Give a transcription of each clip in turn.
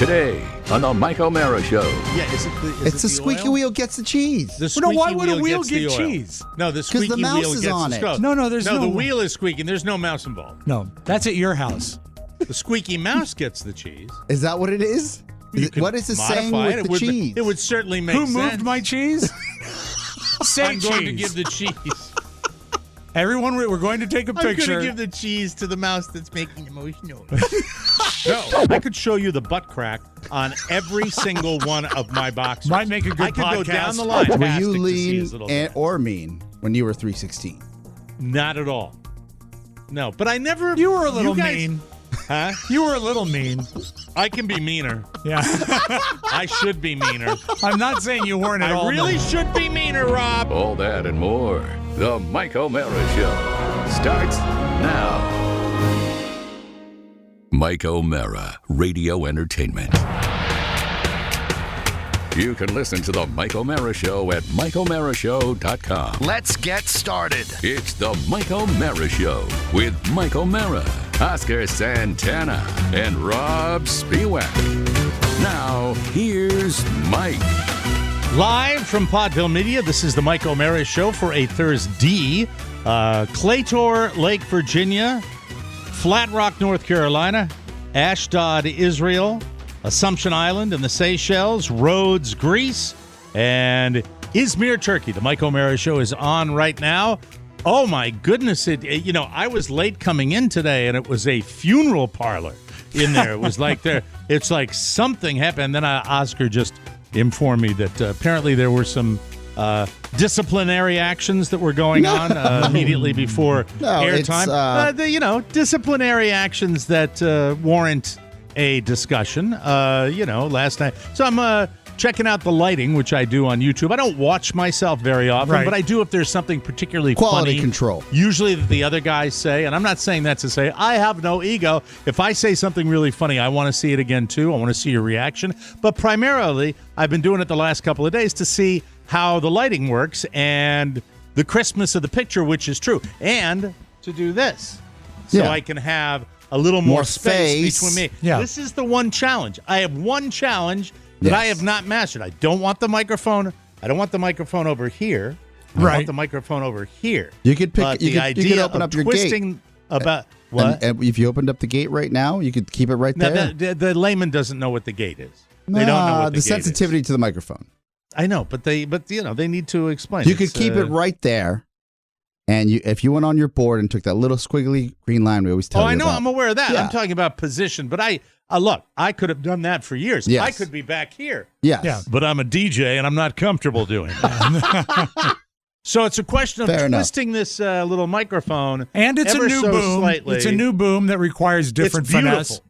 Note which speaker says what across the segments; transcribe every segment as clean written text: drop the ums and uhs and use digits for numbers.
Speaker 1: Today on the Mike O'Mara Show.
Speaker 2: Yeah,
Speaker 3: It's the squeaky wheel gets the cheese.
Speaker 2: The squeaky
Speaker 4: why would a
Speaker 2: wheel
Speaker 4: wheel
Speaker 2: gets the
Speaker 4: get
Speaker 2: oil.
Speaker 4: cheese?
Speaker 2: No, the squeaky
Speaker 3: the mouse
Speaker 2: wheel
Speaker 3: is
Speaker 2: gets
Speaker 3: on
Speaker 2: the
Speaker 3: it.
Speaker 2: skull.
Speaker 4: No, there's no-
Speaker 2: the wheel is squeaking. There's no mouse involved.
Speaker 4: No, that's at your house.
Speaker 2: The squeaky mouse gets the cheese.
Speaker 3: Is that what it is? What is it saying
Speaker 2: Modify
Speaker 3: with
Speaker 2: it.
Speaker 3: the cheese?
Speaker 2: It would certainly make
Speaker 4: Who
Speaker 2: sense.
Speaker 4: moved my cheese? Say
Speaker 2: I'm going to
Speaker 4: cheese.
Speaker 2: give the cheese.
Speaker 4: Everyone, we're going to take a
Speaker 2: I'm going
Speaker 4: picture.
Speaker 2: to give the cheese to the mouse that's making the most noise. No, I could show you the butt crack on every single one of my boxers.
Speaker 4: Might make a good
Speaker 2: I could go
Speaker 4: podcast.
Speaker 2: down the line.
Speaker 3: Were
Speaker 2: Fantastic
Speaker 3: you
Speaker 2: to see
Speaker 3: lean
Speaker 2: his little
Speaker 3: or mean when you were 316?
Speaker 2: Not at all. No, but I never.
Speaker 4: You were a little
Speaker 2: you guys-
Speaker 4: mean.
Speaker 2: Huh?
Speaker 4: You were a little mean.
Speaker 2: I can be meaner.
Speaker 4: Yeah.
Speaker 2: I should be meaner.
Speaker 4: I'm not saying you weren't at all.
Speaker 2: I really should be meaner, Rob.
Speaker 1: All that and more. The Mike O'Mara Show starts now. Mike O'Mara, Radio Entertainment. You can listen to the Mike O'Mara Show at MikeO'MaraShow.com.
Speaker 5: Let's get started.
Speaker 1: It's the Mike O'Mara Show with Mike O'Mara, Oscar Santana, and Rob Spiewak. Now, here's Mike.
Speaker 2: Live from Podville Media, this is the Mike O'Mara Show for a Thursday. Claytor, Lake, Virginia, Flat Rock, North Carolina, Ashdod, Israel, Assumption Island in the Seychelles, Rhodes, Greece, and Izmir, Turkey. The Mike O'Mara Show is on right now. Oh, my goodness. I was late coming in today, and it was a funeral parlor in there. It was like it's like something happened. And then Oscar just informed me that apparently there were some disciplinary actions that were going on immediatally before airtime. Disciplinary actions that warrant a discussion, last night. So I'm checking out the lighting, which I do on YouTube. I don't watch myself very often,
Speaker 4: Right.
Speaker 2: but I do if there's something particularly
Speaker 3: Quality
Speaker 2: funny.
Speaker 3: control.
Speaker 2: Usually that the other guys say, and I'm not saying that to say, I have no ego. If I say something really funny, I want to see it again too. I want to see your reaction. But primarily, I've been doing it the last couple of days to see how the lighting works and the crispness of the picture, which is true. And to do this. So
Speaker 3: Yeah.
Speaker 2: I can have a little more space between me.
Speaker 4: Yeah.
Speaker 2: This is the one challenge. I have one challenge that I
Speaker 3: Yes.
Speaker 2: have not mastered. I don't want the microphone. I don't want the microphone over here. I
Speaker 4: Right.
Speaker 2: want the microphone over here.
Speaker 3: You could pick.
Speaker 2: But
Speaker 3: You
Speaker 2: the
Speaker 3: could
Speaker 2: idea
Speaker 3: open
Speaker 2: of
Speaker 3: up your gate.
Speaker 2: twisting about what?
Speaker 3: And if you opened up the gate right now, you could keep it right
Speaker 2: Now,
Speaker 3: there.
Speaker 2: the layman doesn't know what the gate is. They don't know what the
Speaker 3: the
Speaker 2: gate
Speaker 3: sensitivity
Speaker 2: is.
Speaker 3: to the microphone.
Speaker 2: I know, but they need to explain.
Speaker 3: You could keep it
Speaker 2: right.
Speaker 3: right there, and if you went on your board and took that little squiggly green line we always tell
Speaker 2: Oh,
Speaker 3: you
Speaker 2: I know.
Speaker 3: about.
Speaker 2: I'm aware of that.
Speaker 3: Yeah.
Speaker 2: I'm talking about position. But look, I could have done that for years.
Speaker 3: Yes.
Speaker 2: I could be back here.
Speaker 3: Yes.
Speaker 4: Yeah.
Speaker 2: But I'm a DJ and I'm not comfortable doing that. So it's a question of
Speaker 3: Fair enough.
Speaker 2: twisting this little microphone.
Speaker 4: And it's a
Speaker 2: ever
Speaker 4: new
Speaker 2: so
Speaker 4: boom.
Speaker 2: Slightly.
Speaker 4: It's a new boom that requires different
Speaker 2: It's beautiful.
Speaker 4: finesse.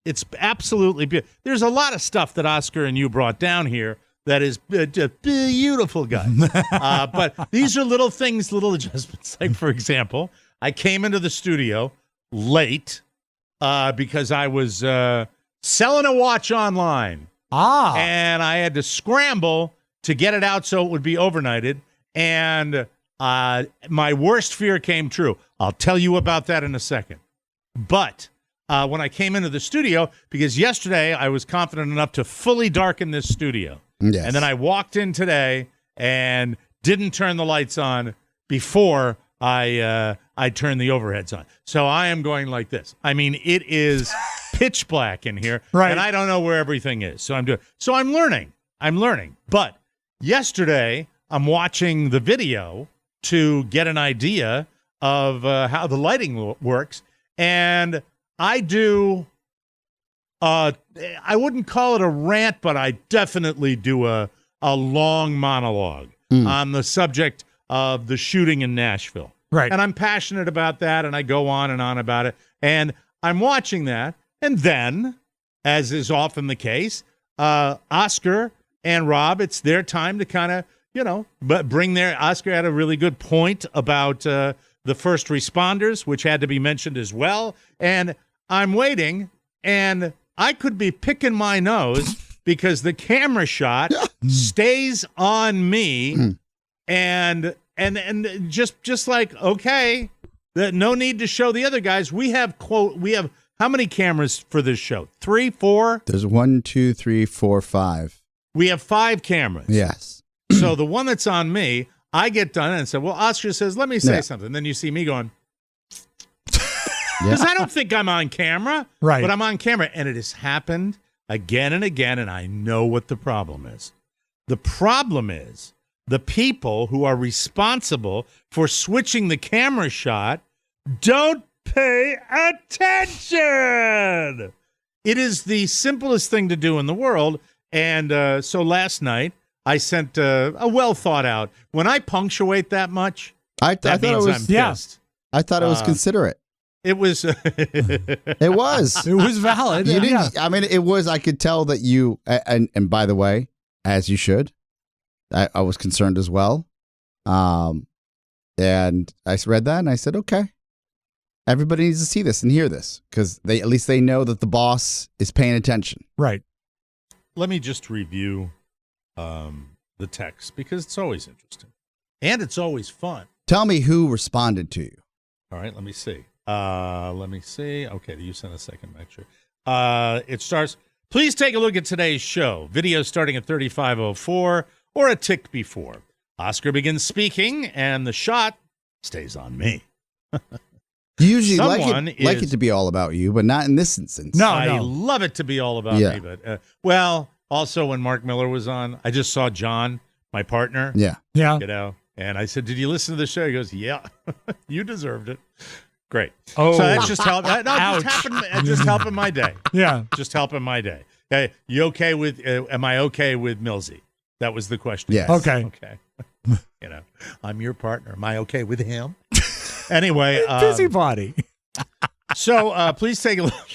Speaker 2: It's absolutely beautiful. There's a lot of stuff that Oscar and you brought down here that is just beautiful, guys. But these are little things, little adjustments. Like, for example, I came into the studio late because I was selling a watch online. And I had to scramble to get it out so it would be overnighted. And my worst fear came true. I'll tell you about that in a second. But when I came into the studio, because yesterday I was confident enough to fully darken this studio.
Speaker 3: Yes.
Speaker 2: And then I walked in today and didn't turn the lights on before I turned the overheads on. So I am going like this. I mean, it is pitch black in here,
Speaker 4: Right.
Speaker 2: and I don't know where everything is. So I'm learning. But yesterday I'm watching the video to get an idea of how the lighting works, and I do. I wouldn't call it a rant, but I definitely do a long monologue on the subject of the shooting in Nashville.
Speaker 4: Right.
Speaker 2: And I'm passionate about that, and I go on and on about it. And I'm watching that, and then, as is often the case, Oscar and Rob, it's their time to kind of, but bring their. Oscar had a really good point about the first responders, which had to be mentioned as well. And I'm waiting, and I could be picking my nose because the camera shot stays on me, and just like, okay, no need to show the other guys. We have How many cameras for this show? 3, 4?
Speaker 3: There's 1, 2, 3, 4, 5.
Speaker 2: We have 5 cameras.
Speaker 3: Yes.
Speaker 2: So the one that's on me, I get done and say, well, Oscar says, let me say something. Then you see me going, because I don't think I'm on camera.
Speaker 4: Right.
Speaker 2: But I'm on camera. And it has happened again and again, and I know what the problem is. The problem is the people who are responsible for switching the camera shot don't pay attention. It is the simplest thing to do in the world. And so last night, I sent a well thought out. When I punctuate that much,
Speaker 3: I
Speaker 2: that
Speaker 3: thought
Speaker 2: means
Speaker 3: it was,
Speaker 2: I'm pissed.
Speaker 3: I thought it was considerate.
Speaker 2: It was.
Speaker 3: It was.
Speaker 4: It was valid.
Speaker 3: You
Speaker 4: Yeah.
Speaker 3: didn't, I mean, it was. I could tell that you. And by the way, as you should, I was concerned as well. And I read that and I said, okay, everybody needs to see this and hear this because at least they know that the boss is paying attention.
Speaker 4: Right.
Speaker 2: Let me just review the text because it's always interesting and it's always fun.
Speaker 3: Tell me who responded to you.
Speaker 2: All right, let me see. Okay, you sent a second picture. It starts, please take a look at today's show. Video starting at 35:04 or a tick before. Oscar begins speaking and the shot stays on me.
Speaker 3: You usually
Speaker 2: Someone
Speaker 3: like it to be all about you, but not in this instance.
Speaker 4: No.
Speaker 2: I love it to be all about me. But well, also when Mark Miller was on, I just saw John, my partner.
Speaker 3: Yeah.
Speaker 4: Yeah.
Speaker 2: You know, and I said, "Did you listen to the show?" He goes, "Yeah, you deserved it." Great.
Speaker 4: Oh.
Speaker 2: So that just helped. It
Speaker 4: Ouch.
Speaker 2: just helping my day.
Speaker 4: Yeah.
Speaker 2: Just helping my day. Hey, you okay with? Am I okay with Millsy? That was the question.
Speaker 3: Yes.
Speaker 4: Okay.
Speaker 2: Okay. You know, I'm your partner. Am I okay with him? Anyway,
Speaker 4: Busybody.
Speaker 2: so please take a look.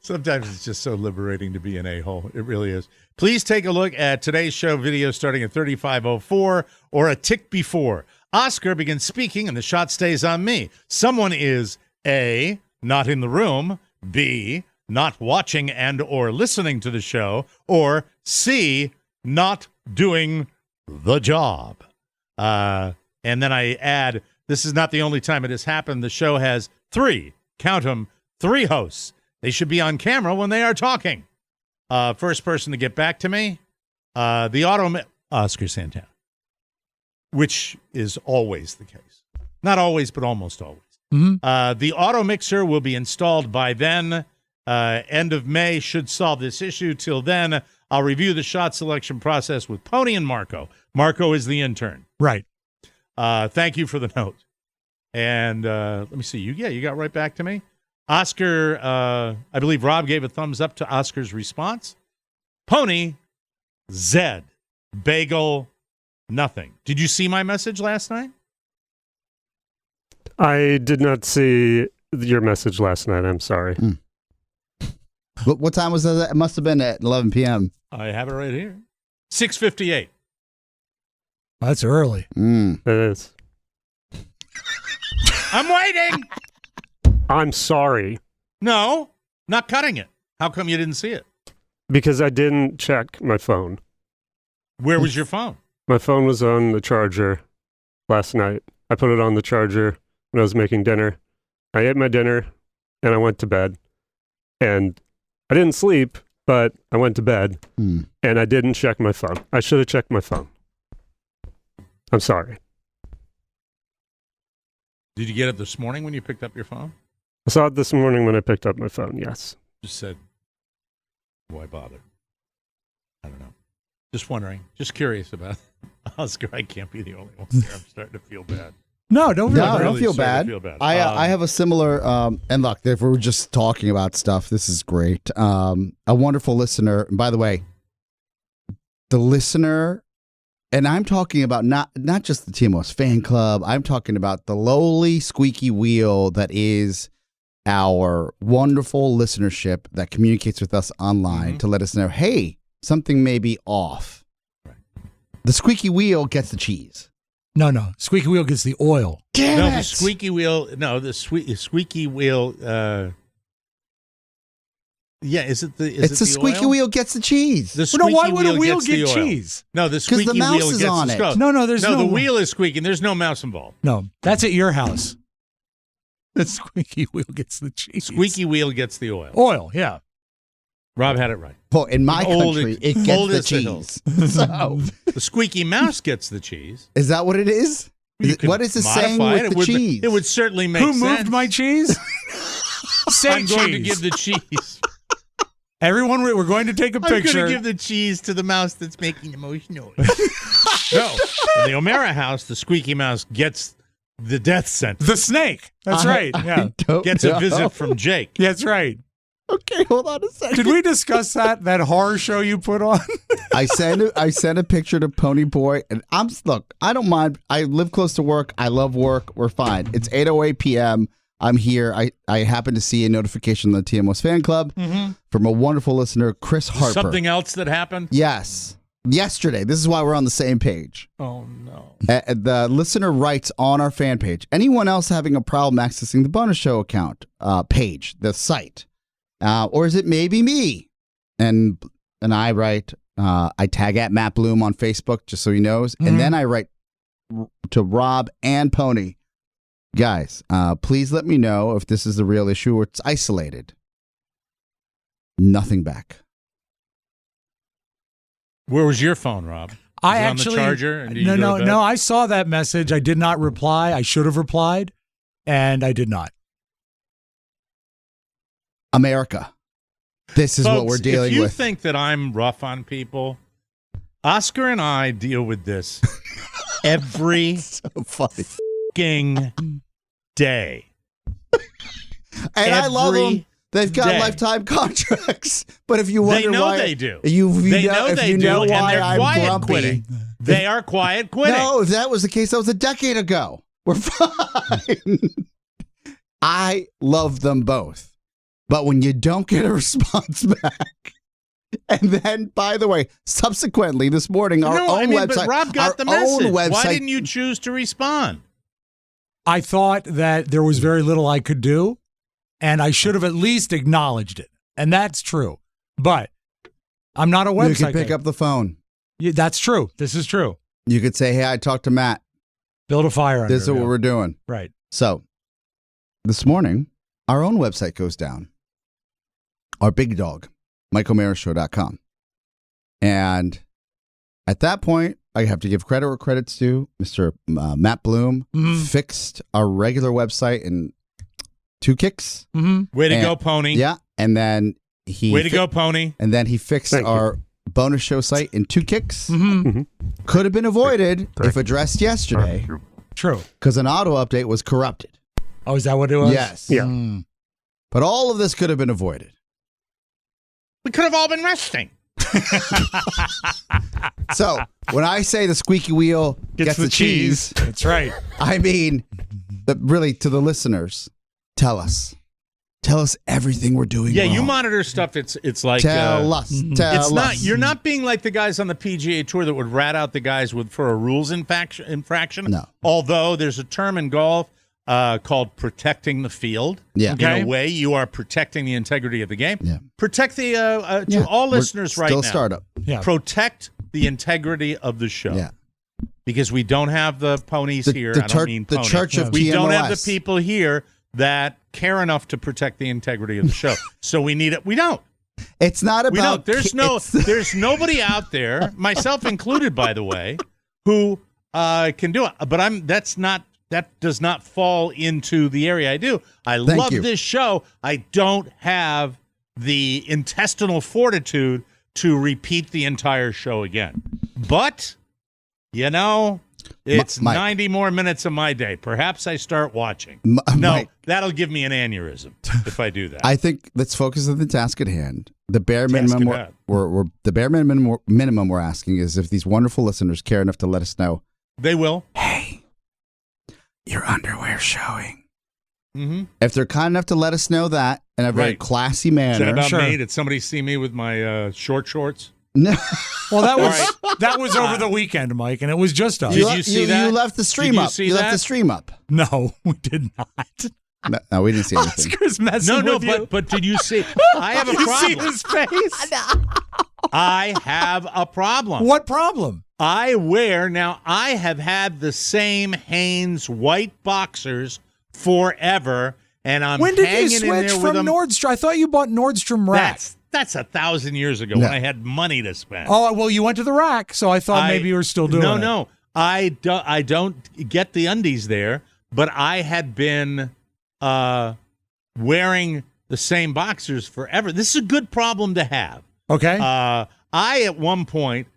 Speaker 2: Sometimes it's just so liberating to be an a-hole. It really is. Please take a look at today's show video starting at 35:04 or a tick before. Oscar begins speaking and the shot stays on me. Someone is A, not in the room, B, not watching and or listening to the show, or C, not doing the job. And then I add, this is not the only time it has happened. The show has 3, count them, 3 hosts. They should be on camera when they are talking. First person to get back to me, Oscar Santana, which is always the case. Not always, but almost always.
Speaker 4: Mm-hmm.
Speaker 2: The auto mixer will be installed by then. End of May should solve this issue. Till then, I'll review the shot selection process with Pony and Marco. Marco is the intern.
Speaker 4: Right.
Speaker 2: Thank you for the note. And let me see. You got right back to me. Oscar, I believe Rob gave a thumbs up to Oscar's response. Pony, Zed, Bagel, nothing. Did you see my message last night?
Speaker 5: I did not see your message last night. I'm sorry.
Speaker 3: What time was that? It must have been at 11 p.m.
Speaker 2: I have it right here. 6:58.
Speaker 4: That's early.
Speaker 5: It is.
Speaker 2: I'm waiting.
Speaker 5: I'm sorry.
Speaker 2: No, not cutting it. How come you didn't see it?
Speaker 5: Because I didn't check my phone.
Speaker 2: Where was your phone?
Speaker 5: My phone was on the charger last night. I put it on the charger when I was making dinner. I ate my dinner and I went to bed. And I didn't sleep, but I went to bed and I didn't check my phone. I should have checked my phone. I'm sorry.
Speaker 2: Did you get it this morning when you picked up your phone?
Speaker 5: I saw it this morning when I picked up my phone, yes.
Speaker 2: Just said, why bother? I don't know. Just wondering. Just curious about Oscar. I can't be the only one here. I'm starting to feel bad.
Speaker 4: No, don't
Speaker 3: No,
Speaker 4: really.
Speaker 3: don't feel
Speaker 2: starting
Speaker 3: bad.
Speaker 2: to feel bad.
Speaker 3: I have a similar, and look, if we're just talking about stuff, this is great. A wonderful listener. And by the way, the listener, and I'm talking about not just the TMOS fan club. I'm talking about the lowly squeaky wheel that is our wonderful listenership that communicates with us online to let us know, hey, something may be off.
Speaker 2: Right.
Speaker 3: The squeaky wheel gets the cheese.
Speaker 4: No. Squeaky wheel gets the oil.
Speaker 3: Damn
Speaker 2: No,
Speaker 3: it.
Speaker 2: the squeaky wheel. No, the squeaky wheel. Yeah, is it the?
Speaker 3: It's the squeaky
Speaker 2: oil?
Speaker 3: wheel gets the cheese.
Speaker 2: The
Speaker 4: Well,
Speaker 2: squeaky
Speaker 4: no, why would a wheel
Speaker 2: gets the
Speaker 4: get
Speaker 2: oil.
Speaker 4: cheese?
Speaker 2: No, the squeaky
Speaker 3: the mouse
Speaker 2: wheel
Speaker 3: is
Speaker 2: gets
Speaker 3: on
Speaker 2: the
Speaker 3: it.
Speaker 2: stuff.
Speaker 4: No, there's no.
Speaker 2: the wheel is squeaking. There's no mouse involved.
Speaker 4: No, that's at your house. The squeaky wheel gets the cheese.
Speaker 2: Squeaky wheel gets the oil.
Speaker 4: Oil, yeah.
Speaker 2: Rob had it right.
Speaker 3: Well, in my country, it gets
Speaker 2: old
Speaker 3: the
Speaker 2: as the hills.
Speaker 3: cheese. So,
Speaker 2: The squeaky mouse gets the cheese.
Speaker 3: is that what it is? What is the saying with the cheese?
Speaker 2: It would certainly make sense.
Speaker 4: Who moved my cheese? Say
Speaker 2: I'm going to
Speaker 4: cheese.
Speaker 2: give the cheese.
Speaker 4: Everyone, we're going to take a
Speaker 2: I'm going
Speaker 4: picture.
Speaker 2: to give the cheese to the mouse that's making the most noise. No, in the O'Mara house, the squeaky mouse gets the death sentence.
Speaker 4: The snake. That's right. Yeah.
Speaker 2: Gets a visit from Jake.
Speaker 4: That's right.
Speaker 3: Okay, hold on a second.
Speaker 4: Did we discuss that horror show you put on?
Speaker 3: I sent a picture to Pony Boy, and look, I don't mind. I live close to work. I love work. We're fine. It's 8:08 p.m. I'm here. I happen to see a notification on the TMOS fan club from a wonderful listener, Chris Harper.
Speaker 2: Something else that happened?
Speaker 3: Yes. Yesterday. This is why we're on the same page.
Speaker 2: Oh, no.
Speaker 3: The listener writes on our fan page, anyone else having a problem accessing the bonus show account page, the site? Or is it maybe me? And I write, I tag at Matt Bloom on Facebook just so he knows. And then I write to Rob and Pony, guys, please let me know if this is the real issue or it's isolated. Nothing back.
Speaker 2: Where was your phone, Rob?
Speaker 4: I
Speaker 2: it
Speaker 4: actually
Speaker 2: on the charger. And did you go to bed?
Speaker 4: no. I saw that message. I did not reply. I should have replied, and I did not.
Speaker 3: America. This is
Speaker 2: Folks,
Speaker 3: what we're dealing
Speaker 2: if you
Speaker 3: with.
Speaker 2: think that I'm rough on people, Oscar and I deal with this every
Speaker 3: So funny.
Speaker 2: fucking day.
Speaker 3: And I love
Speaker 2: Every
Speaker 3: them. They've got
Speaker 2: day.
Speaker 3: lifetime contracts. But if you wonder
Speaker 2: They know
Speaker 3: why
Speaker 2: they do.
Speaker 3: If
Speaker 2: They
Speaker 3: you
Speaker 2: know
Speaker 3: know, if
Speaker 2: they
Speaker 3: you
Speaker 2: do,
Speaker 3: know
Speaker 2: and
Speaker 3: why
Speaker 2: they're
Speaker 3: I'm
Speaker 2: quiet
Speaker 3: grumpy.
Speaker 2: quitting. They are quiet quitting.
Speaker 3: No, if that was the case, that was a decade ago. We're fine. I love them both. But when you don't get a response back, and then, by the way, subsequently this morning, our own website,
Speaker 2: but Rob got
Speaker 3: our
Speaker 2: the message.
Speaker 3: own website,
Speaker 2: Why didn't you choose to respond?
Speaker 4: I thought that there was very little I could do, and I should have at least acknowledged it. And that's true. But I'm not a website
Speaker 3: you can pick
Speaker 4: guy.
Speaker 3: up the phone.
Speaker 4: Yeah, that's true. This is true.
Speaker 3: You could say, hey, I talked to Matt.
Speaker 4: Build a fire under
Speaker 3: This is
Speaker 4: it,
Speaker 3: what
Speaker 4: yeah.
Speaker 3: we're doing.
Speaker 4: Right.
Speaker 3: So, this morning, our own website goes down. Our big dog, MikeO'MaraShow.com. And at that point, I have to give credit where credit's due. Mr. Matt Bloom fixed our regular website in 2 kicks.
Speaker 2: Way to go, Pony.
Speaker 3: Yeah. And then he
Speaker 2: Way to go, Pony.
Speaker 3: And then he fixed
Speaker 5: Thank
Speaker 3: our bonus show site in 2 kicks. Could have been avoided if addressed yesterday
Speaker 4: True.
Speaker 3: because an auto update was corrupted.
Speaker 4: Oh, is that what it was?
Speaker 3: Yes.
Speaker 5: Yeah.
Speaker 3: But all of this could have been avoided.
Speaker 2: We could have all been resting.
Speaker 3: So when I say the squeaky wheel gets the cheese,
Speaker 4: That's right.
Speaker 3: I mean, really to the listeners, tell us everything we're doing
Speaker 2: Yeah,
Speaker 3: wrong.
Speaker 2: you monitor stuff. It's like
Speaker 3: Tell us. Tell
Speaker 2: It's not.
Speaker 3: us.
Speaker 2: You're not being like the guys on the PGA Tour that would rat out the guys for a rules infraction.
Speaker 3: No.
Speaker 2: Although there's a term in golf called protecting the field.
Speaker 3: Yeah.
Speaker 4: Okay.
Speaker 2: In a way, you are protecting the integrity of the game.
Speaker 3: Yeah.
Speaker 2: Protect the
Speaker 3: Yeah,
Speaker 2: to all
Speaker 3: we're
Speaker 2: listeners right
Speaker 3: still
Speaker 2: now.
Speaker 3: startup.
Speaker 4: Yeah.
Speaker 2: Protect the integrity of the show.
Speaker 3: Yeah.
Speaker 2: Because we don't have the ponies here.
Speaker 3: The
Speaker 2: I don't mean
Speaker 3: the
Speaker 2: pony.
Speaker 3: Church of
Speaker 2: We don't have the
Speaker 3: TMOS.
Speaker 2: people here that care enough to protect the integrity of the show. So we need it. We don't.
Speaker 3: It's not
Speaker 2: We
Speaker 3: about.
Speaker 2: don't. There's nobody out there, myself included, by the way, who can do it. But that does not fall into the area I do. I
Speaker 3: Thank
Speaker 2: love
Speaker 3: you.
Speaker 2: this show. I don't have the intestinal fortitude to repeat the entire show again. But, it's
Speaker 3: Mike.
Speaker 2: 90 more minutes of my day. Perhaps I start watching.
Speaker 3: M-
Speaker 2: No,
Speaker 3: Mike.
Speaker 2: that'll give me an aneurysm if I do that.
Speaker 3: I think let's focus on the task at hand. The bare
Speaker 2: Task
Speaker 3: minimum
Speaker 2: at hand.
Speaker 3: the bare minimum we're asking is if these wonderful listeners care enough to let us know,
Speaker 2: They will.
Speaker 3: hey, your underwear showing.
Speaker 2: Mm-hmm.
Speaker 3: If they're kind enough to let us know that in a very
Speaker 2: Right.
Speaker 3: classy
Speaker 2: Is that
Speaker 3: manner.
Speaker 2: about
Speaker 4: Sure.
Speaker 2: me? Did somebody see me with my short shorts?
Speaker 3: No.
Speaker 4: Well, that was
Speaker 2: All
Speaker 4: that was over the weekend, Mike, and it was just us.
Speaker 2: Did you see that?
Speaker 3: You left the stream
Speaker 2: Did you
Speaker 3: up.
Speaker 2: see
Speaker 3: You left
Speaker 2: that?
Speaker 3: the stream up.
Speaker 4: No, we did not.
Speaker 3: No, we didn't see anything.
Speaker 4: Oscar's messing
Speaker 2: No,
Speaker 4: with you.
Speaker 2: but did you see? I have a
Speaker 4: you see
Speaker 2: problem.
Speaker 4: his face?
Speaker 2: I have a problem.
Speaker 4: What problem?
Speaker 2: I have had the same Hanes white boxers forever, and I'm
Speaker 4: When did
Speaker 2: hanging
Speaker 4: you
Speaker 2: in
Speaker 4: switch
Speaker 2: there with
Speaker 4: from
Speaker 2: them.
Speaker 4: Nordstrom? I thought you bought Nordstrom Rack.
Speaker 2: That's 1,000 years ago when I had money to spend.
Speaker 4: Oh, well, you went to the Rack, so I thought maybe you were still doing it.
Speaker 2: No. I don't get the undies there, but I had been wearing the same boxers forever. This is a good problem to have.
Speaker 4: Okay.
Speaker 2: I, at one point,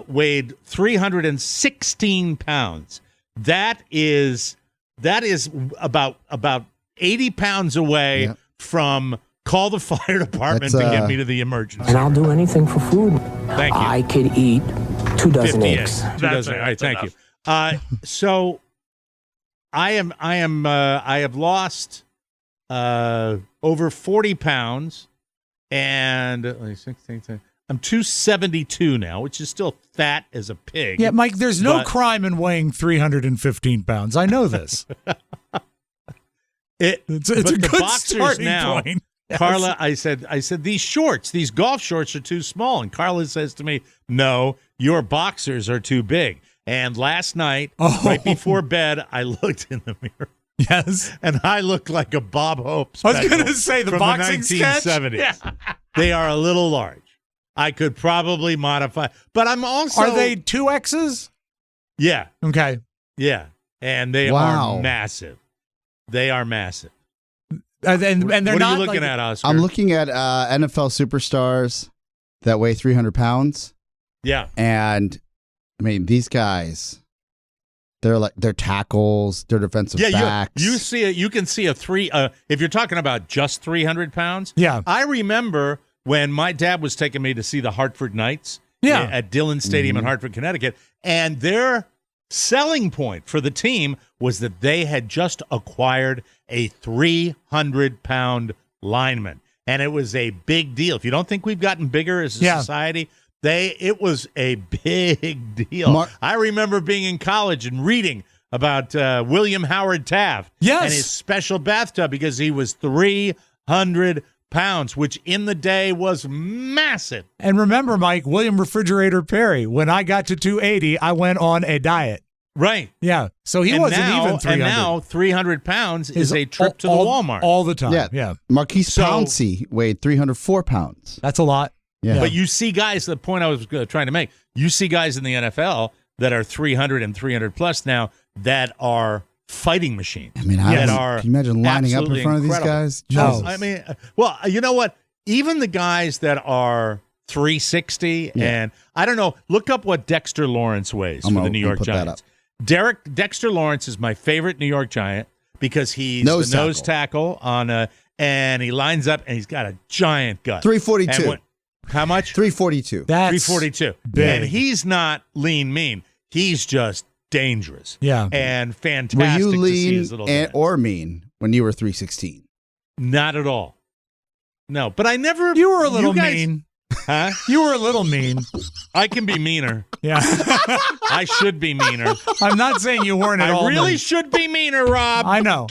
Speaker 2: weighed 316 pounds. That is about 80 pounds away from call the fire department to get me to the emergency.
Speaker 6: And I'll do anything for food.
Speaker 2: Thank you.
Speaker 6: I could eat 2 dozen
Speaker 2: 50
Speaker 6: eggs.
Speaker 2: 2 dozen. All right, thank you. So I have lost over 40 pounds, and I'm 272 now, which is still fat as a pig.
Speaker 4: Yeah, Mike, there's no crime in weighing 315 pounds. I know this. It's a good starting point. Yes.
Speaker 2: Carla, I said, these golf shorts are too small. And Carla says to me, no, your boxers are too big. And last night, right before bed, I looked in the mirror.
Speaker 4: Yes.
Speaker 2: And I looked like a Bob Hope
Speaker 4: I
Speaker 2: special.
Speaker 4: was going to say the
Speaker 2: from
Speaker 4: boxing
Speaker 2: the 1970s.
Speaker 4: sketch. Yeah.
Speaker 2: They are a little large. I could probably modify. But I'm also...
Speaker 4: Are they 2Xs?
Speaker 2: Yeah.
Speaker 4: Okay.
Speaker 2: Yeah. And they are massive. They are massive.
Speaker 4: And they're
Speaker 2: what
Speaker 4: not.
Speaker 2: What are you looking at, Oscar?
Speaker 3: I'm looking at NFL superstars that weigh 300 pounds.
Speaker 2: Yeah.
Speaker 3: And, I mean, these guys, they're tackles, they're defensive backs.
Speaker 2: You see it. You can see a three. If you're talking about just 300 pounds.
Speaker 4: Yeah.
Speaker 2: I remember when my dad was taking me to see the Hartford Knights.
Speaker 4: Yeah.
Speaker 2: At Dillon Stadium in Hartford, Connecticut, and their selling point for the team was that they had just acquired a 300-pound lineman, and it was a big deal. If you don't think we've gotten bigger as a society, it was a big deal. I remember being in college and reading about William Howard Taft and his special bathtub because he was 300 pounds, which in the day was massive.
Speaker 4: And remember, Mike, William Refrigerator Perry, when I got to 280, I went on a diet.
Speaker 2: Right.
Speaker 4: Yeah. So he wasn't even 300.
Speaker 2: And now 300 pounds is a trip to the Walmart.
Speaker 4: All the time.
Speaker 3: Yeah. Marquise Pouncey weighed 304 pounds.
Speaker 4: That's a lot.
Speaker 3: Yeah.
Speaker 2: But you see guys, the point I was trying to make, you see guys in the NFL that are 300 and 300 plus now that are fighting machines.
Speaker 3: I mean, can you imagine lining up in front of these guys?
Speaker 2: No.
Speaker 3: Jesus.
Speaker 2: I mean, well, you know what? Even the guys that are 360 and I don't know, look up what Dexter Lawrence weighs for the New York Giants. Dexter Lawrence is my favorite New York Giant because he's the nose tackle on and he lines up and he's got a giant gut.
Speaker 3: 342.
Speaker 2: How much?
Speaker 3: 342.
Speaker 4: That's
Speaker 2: 342.
Speaker 4: big.
Speaker 2: And he's not lean mean. He's just dangerous.
Speaker 4: Yeah.
Speaker 2: And fantastic
Speaker 3: Were you
Speaker 2: to see his
Speaker 3: lean
Speaker 2: little
Speaker 3: or mean when you were 316?
Speaker 2: Not at all. No, but I never.
Speaker 4: You were a little mean.
Speaker 2: Huh?
Speaker 4: You were a little mean.
Speaker 2: I can be meaner.
Speaker 4: Yeah.
Speaker 2: I should be meaner.
Speaker 4: I'm not saying you weren't at all.
Speaker 2: I really
Speaker 4: mean.
Speaker 2: should be meaner, Rob.
Speaker 4: I know.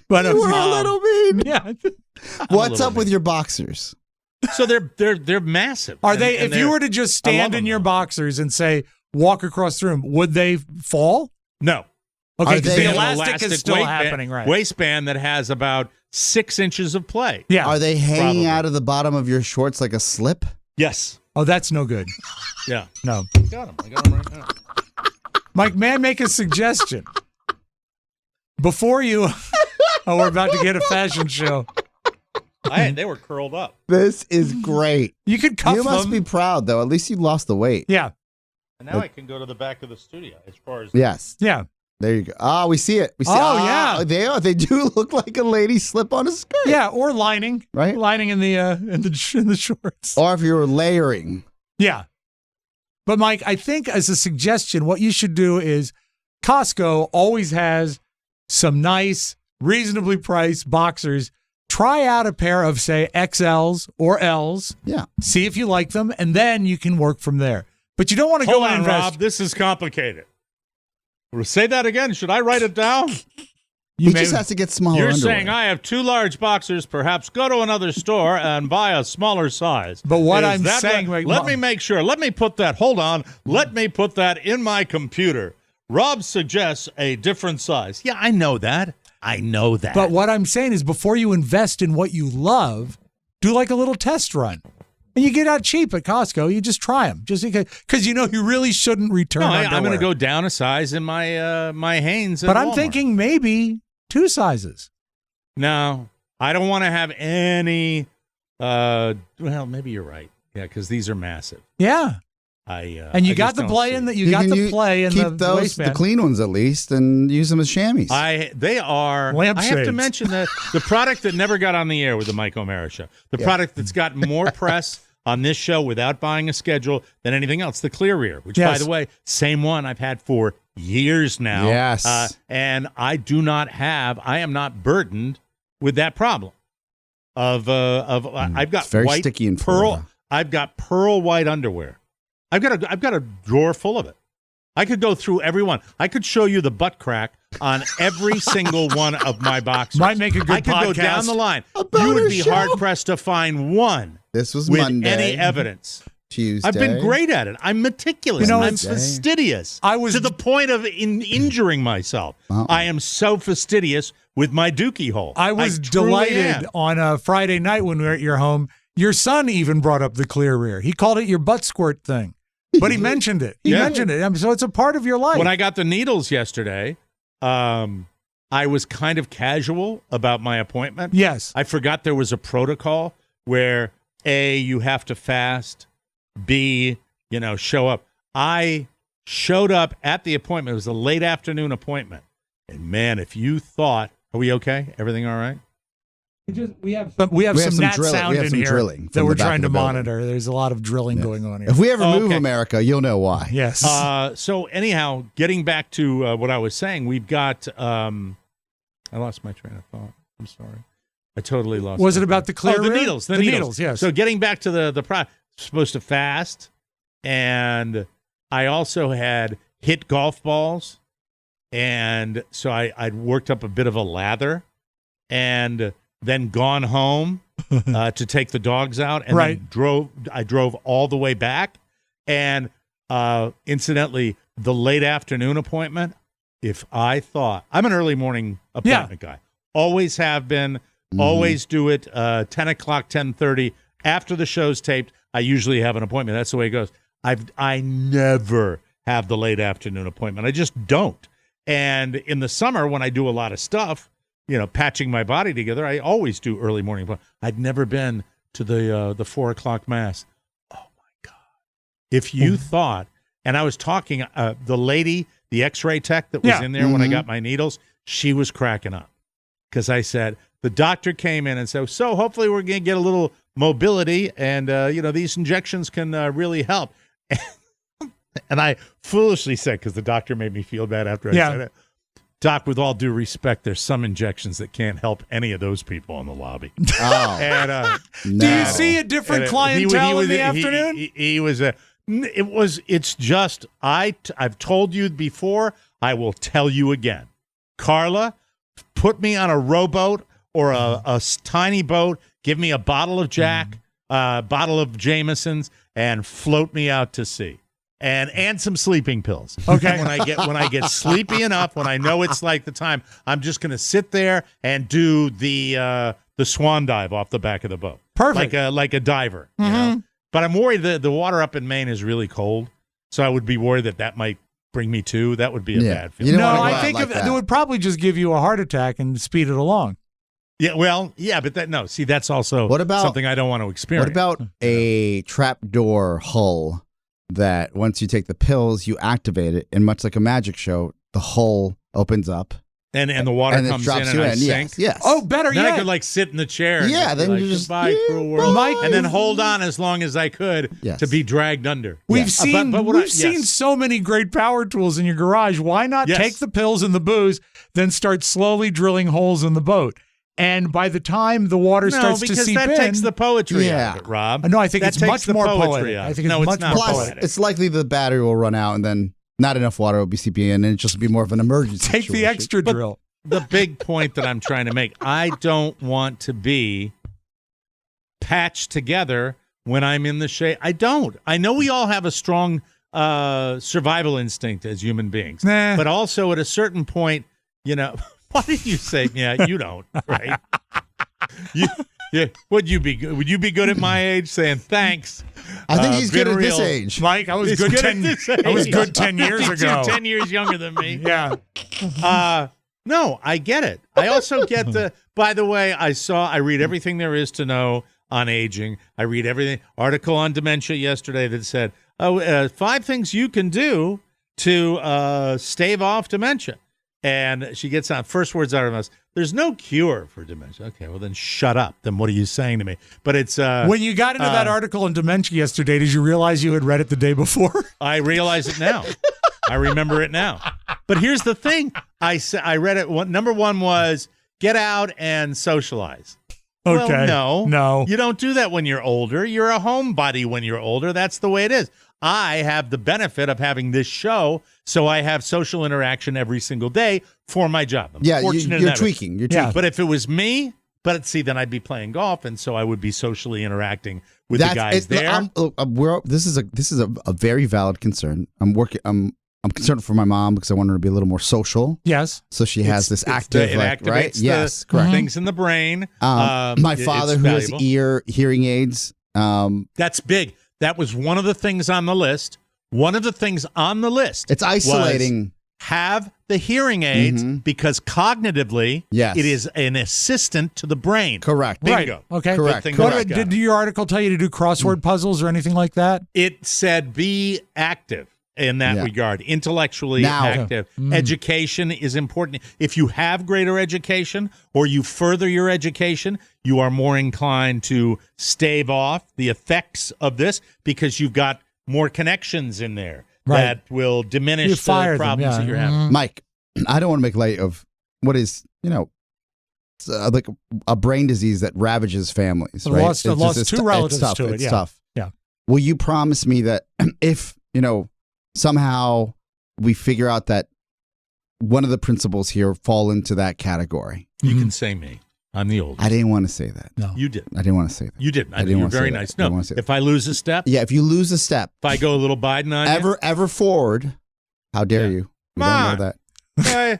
Speaker 4: But
Speaker 3: You were a little mean.
Speaker 4: Yeah.
Speaker 3: What's up with your boxers?
Speaker 2: So they're massive.
Speaker 4: Are they? If you were to just stand in your boxers and say walk across the room, would they fall?
Speaker 2: No.
Speaker 4: Okay, because the
Speaker 2: They have an
Speaker 4: elastic is still happening, right?
Speaker 2: Waistband that has about 6 inches of play.
Speaker 4: Yeah.
Speaker 3: Are they hanging out of the bottom of your shorts like a slip?
Speaker 2: Yes.
Speaker 4: Oh, that's no good.
Speaker 2: Yeah.
Speaker 4: No.
Speaker 2: I got them right now.
Speaker 4: Mike, may I make a suggestion? Before you, we're about to get a fashion show.
Speaker 2: They were curled up.
Speaker 3: This is great.
Speaker 4: You could cuff
Speaker 3: You must
Speaker 4: them.
Speaker 3: be proud, though. At least you lost the weight.
Speaker 4: Yeah.
Speaker 2: And now I can go to the back of the studio as far as
Speaker 3: Yes.
Speaker 4: Yeah.
Speaker 3: There you go. Ah, we see it. We see.
Speaker 4: Oh, yeah.
Speaker 3: They do look like a lady slip on a skirt.
Speaker 4: Yeah, or lining.
Speaker 3: Right?
Speaker 4: Lining in the shorts.
Speaker 3: Or if you were layering.
Speaker 4: Yeah. But Mike, I think as a suggestion, what you should do is Costco always has some nice, reasonably priced boxers. Try out a pair of, say, XLs or Ls.
Speaker 3: Yeah.
Speaker 4: See if you like them, and then you can work from there. But you don't want to go and invest.
Speaker 2: Rob. This is complicated. Say that again. Should I write it down?
Speaker 3: He just has to get smaller
Speaker 2: You're
Speaker 3: underwear.
Speaker 2: saying I have too large boxers. Perhaps go to another store and buy a smaller size.
Speaker 4: But what
Speaker 2: Is
Speaker 4: I'm
Speaker 2: that
Speaker 4: saying,
Speaker 2: let me make sure. Let me put that. Hold on. Let me put that in my computer. Rob suggests a different size. Yeah, I know that. I know that.
Speaker 4: But what I'm saying is before you invest in what you love, do like a little test run. And you get out cheap at Costco. You just try them. Just because you really shouldn't return underwear.
Speaker 2: I'm going to go down a size in my my Hanes at
Speaker 4: But I'm
Speaker 2: Walmart.
Speaker 4: thinking maybe 2 sizes.
Speaker 2: No, I don't want to have any. Well, maybe you're right. Yeah, because these are massive.
Speaker 4: Yeah. And you got the play in that. You got the play in
Speaker 3: keep
Speaker 4: the
Speaker 3: those
Speaker 4: waistband.
Speaker 3: the clean ones at least and use them as chamois.
Speaker 2: They are. I have to mention the product that never got on the air with the Mike O'Mara show. The product that's gotten more press on this show without buying a schedule than anything else. The Clear Rear, which by the way, same one I've had for years now.
Speaker 3: Yes.
Speaker 2: And I am not burdened with that problem of I've got
Speaker 3: very
Speaker 2: white
Speaker 3: sticky and
Speaker 2: pearl.
Speaker 3: Florida.
Speaker 2: I've got pearl white underwear. I've got a drawer full of it. I could go through every one. I could show you the butt crack on every single one of my boxers.
Speaker 4: Might make a good podcast.
Speaker 2: I could go down the line.
Speaker 3: About
Speaker 2: You would
Speaker 3: our
Speaker 2: be
Speaker 3: show.
Speaker 2: hard pressed to find one
Speaker 3: This was
Speaker 2: with
Speaker 3: Monday.
Speaker 2: any evidence.
Speaker 3: Tuesday.
Speaker 2: I've been great at it. I'm meticulous. I'm
Speaker 3: Wednesday.
Speaker 2: fastidious.
Speaker 4: I was
Speaker 2: to the point of injuring myself. I am so fastidious with my dookie hole.
Speaker 4: I was
Speaker 2: truly
Speaker 4: delighted
Speaker 2: am.
Speaker 4: on a Friday night when we were at your home. Your son even brought up the Clear Rear. He called it your butt squirt thing. But he mentioned it. He mentioned it. So it's a part of your life.
Speaker 2: When I got the needles yesterday, I was kind of casual about my appointment.
Speaker 4: Yes.
Speaker 2: I forgot there was a protocol where A, you have to fast, B, show up. I showed up at the appointment. It was a late afternoon appointment. And man, if you thought, are we okay? Everything all right?
Speaker 4: We have some nat
Speaker 3: drilling.
Speaker 4: sound
Speaker 3: We have
Speaker 4: in
Speaker 3: some
Speaker 4: here
Speaker 3: drilling
Speaker 4: that
Speaker 3: from
Speaker 4: we're
Speaker 3: the back
Speaker 4: trying
Speaker 3: of
Speaker 4: to
Speaker 3: the building.
Speaker 4: monitor. There's a lot of drilling going on here.
Speaker 3: If we ever move
Speaker 2: okay.
Speaker 3: America, you'll know why.
Speaker 4: Yes.
Speaker 2: So anyhow, getting back to what I was saying, we've got I lost my train of thought. I'm sorry. I totally lost
Speaker 4: Was
Speaker 2: my
Speaker 4: it about the Clear
Speaker 2: the
Speaker 4: Rear?
Speaker 2: needles. The
Speaker 4: needles, yes.
Speaker 2: So getting back to the product, supposed to fast, and I also had hit golf balls, and so I'd worked up a bit of a lather, and then gone home to take the dogs out, and then I drove all the way back, and incidentally, the late afternoon appointment, if I thought, I'm an early morning appointment guy, always have been, always do it 10 o'clock, 10:30 after the show's taped. I usually have an appointment. That's the way it goes. I never have the late afternoon appointment. I just don't. And in the summer, when I do a lot of stuff, patching my body together, I always do early morning appointment. I'd never been to the 4 o'clock mass. Oh my God! If you thought, and I was talking, the lady, the X-ray tech that was in there when I got my needles, she was cracking up because I said the doctor came in and said, so hopefully we're going to get a little mobility, and these injections can really help. And I foolishly said, because the doctor made me feel bad after I said it, Doc, with all due respect, there's some injections that can't help any of those people in the lobby.
Speaker 3: Oh.
Speaker 2: And
Speaker 4: Do you see a different clientele in the afternoon?
Speaker 2: It's just, I've told you before, I will tell you again. Carla, put me on a rowboat or a tiny boat, give me a bottle of Jack, a bottle of Jameson's, and float me out to sea. And some sleeping pills. Okay. When I get sleepy enough, when I know it's like the time, I'm just going to sit there and do the swan dive off the back of the boat.
Speaker 4: Perfect.
Speaker 2: Like a diver. You know? But I'm worried that the water up in Maine is really cold, so I would be worried that might bring me to. That would be a bad feeling.
Speaker 3: You don't
Speaker 4: No,
Speaker 3: wanna go
Speaker 4: I
Speaker 3: out
Speaker 4: think
Speaker 3: like
Speaker 4: it
Speaker 3: that.
Speaker 4: would probably just give you a heart attack and speed it along.
Speaker 2: Yeah, well, yeah, but that's also
Speaker 3: What about-
Speaker 2: something I don't want to experience.
Speaker 3: What about a trapdoor hull that once you take the pills, you activate it, and much like a magic show, the hull opens up
Speaker 2: and the water
Speaker 3: and it
Speaker 2: comes
Speaker 3: drops
Speaker 2: in
Speaker 3: you
Speaker 2: and I
Speaker 3: in.
Speaker 2: sink?
Speaker 3: Yes.
Speaker 4: Oh, better
Speaker 2: Then
Speaker 4: yet.
Speaker 2: I could sit in the chair. And
Speaker 3: Yeah,
Speaker 2: just
Speaker 3: then
Speaker 2: be like,
Speaker 3: you just-
Speaker 2: goodbye, cruel world,
Speaker 4: Mike,
Speaker 2: and then hold on as long as I could
Speaker 3: Yes.
Speaker 2: to be dragged under.
Speaker 4: We've
Speaker 3: Yes.
Speaker 4: seen
Speaker 2: But
Speaker 4: we've seen so many great power tools in your garage. Why not
Speaker 2: Yes.
Speaker 4: take the pills and the booze, then start slowly drilling holes in the boat? And by the time the water starts to
Speaker 2: because
Speaker 4: seep
Speaker 2: that
Speaker 4: in,
Speaker 2: takes the poetry
Speaker 3: Yeah.
Speaker 2: out of it, Rob.
Speaker 4: No, I think
Speaker 2: That
Speaker 4: it's
Speaker 2: takes
Speaker 4: much
Speaker 2: the
Speaker 4: more
Speaker 2: poetry
Speaker 4: poetic.
Speaker 2: out.
Speaker 4: I think it's
Speaker 2: No,
Speaker 4: much
Speaker 2: not
Speaker 4: more
Speaker 3: Plus,
Speaker 2: poetic.
Speaker 3: it's likely the battery will run out, and then not enough water will be seeping in, and it'll just be more of an emergency.
Speaker 4: take the
Speaker 3: situation.
Speaker 4: extra drill.
Speaker 2: The big point that I'm trying to make, I don't want to be patched together when I'm in the shade. I don't. I know we all have a strong survival instinct as human beings.
Speaker 4: Nah.
Speaker 2: But also at a certain point, Why did you say, yeah, you don't, right? Would you be good? Would you be good at my age saying thanks?
Speaker 3: I think he's good at this
Speaker 2: real.
Speaker 3: age.
Speaker 4: Mike, I was
Speaker 2: He's
Speaker 4: good,
Speaker 2: good
Speaker 4: 10
Speaker 2: at this age.
Speaker 4: I was good 10 years ago.
Speaker 2: 10 years younger than me.
Speaker 4: Yeah.
Speaker 2: No, I get it. I also get by the way, I read everything there is to know on aging. I read everything. Article on dementia yesterday that said, 5 things you can do to stave off dementia. And she gets on, first words out of her mouth, there's no cure for dementia. Okay, well then shut up. Then what are you saying to me? But it's
Speaker 4: when you got into that article on dementia yesterday, did you realize you had read it the day before?
Speaker 2: I realize it now. I remember it now. But here's the thing. I read it. Number 1 was get out and socialize.
Speaker 4: Okay.
Speaker 2: Well,
Speaker 4: No.
Speaker 2: You don't do that when you're older. You're a homebody when you're older. That's the way it is. I have the benefit of having this show, so I have social interaction every single day for my job. I'm fortunate in
Speaker 3: you're
Speaker 2: that way.
Speaker 3: tweaking. You're
Speaker 4: Yeah.
Speaker 3: tweaking.
Speaker 2: But if it was me, then I'd be playing golf, and so I would be socially interacting with the guys there.
Speaker 3: This is a very valid concern. I'm concerned for my mom because I want her to be a little more social.
Speaker 4: Yes.
Speaker 3: So she has this active,
Speaker 2: it
Speaker 3: right?
Speaker 2: activates
Speaker 3: Yes,
Speaker 2: the
Speaker 3: correct.
Speaker 2: things in the brain.
Speaker 3: My father, who has
Speaker 2: valuable.
Speaker 3: hearing aids.
Speaker 2: That's big. That was one of the things on the list.
Speaker 3: It's isolating.
Speaker 2: was have the hearing aids because cognitively,
Speaker 3: Yes.
Speaker 2: it is an assistant to the brain.
Speaker 3: Correct.
Speaker 2: Bingo.
Speaker 4: Right. Okay.
Speaker 3: Correct.
Speaker 2: Good thing
Speaker 3: Correct.
Speaker 2: that I got
Speaker 4: Did your article tell you to do crossword puzzles or anything like that?
Speaker 2: It said be active in that
Speaker 3: Yeah.
Speaker 2: regard, intellectually
Speaker 3: Now-
Speaker 2: active. Education is important. If you have greater education or you further your education, you are more inclined to stave off the effects of this because you've got more connections in there
Speaker 4: Right.
Speaker 2: that will diminish
Speaker 4: You fire
Speaker 2: the
Speaker 4: them,
Speaker 2: problems
Speaker 4: yeah.
Speaker 2: that you're having.
Speaker 3: Mike, I don't want to make light of what is, like a brain disease that ravages families. Right?
Speaker 4: I've lost two relatives
Speaker 3: it's tough.
Speaker 4: to it.
Speaker 3: It's
Speaker 4: Yeah.
Speaker 3: tough.
Speaker 4: Yeah.
Speaker 3: Will you promise me that if, somehow we figure out that one of the principles here fall into that category?
Speaker 2: You can say me. I'm the oldest.
Speaker 3: I didn't want to say that.
Speaker 4: No.
Speaker 2: You did.
Speaker 3: I didn't want to say that.
Speaker 2: You did.
Speaker 3: I didn't
Speaker 2: You're
Speaker 3: want to say
Speaker 2: very
Speaker 3: that.
Speaker 2: nice.
Speaker 3: I didn't
Speaker 2: No,
Speaker 3: want to say that.
Speaker 2: if I lose a step,
Speaker 3: Yeah, if you lose a step,
Speaker 2: if I go a little Biden on you,
Speaker 3: ever forward, how dare you? We
Speaker 2: Ma.
Speaker 3: don't know that.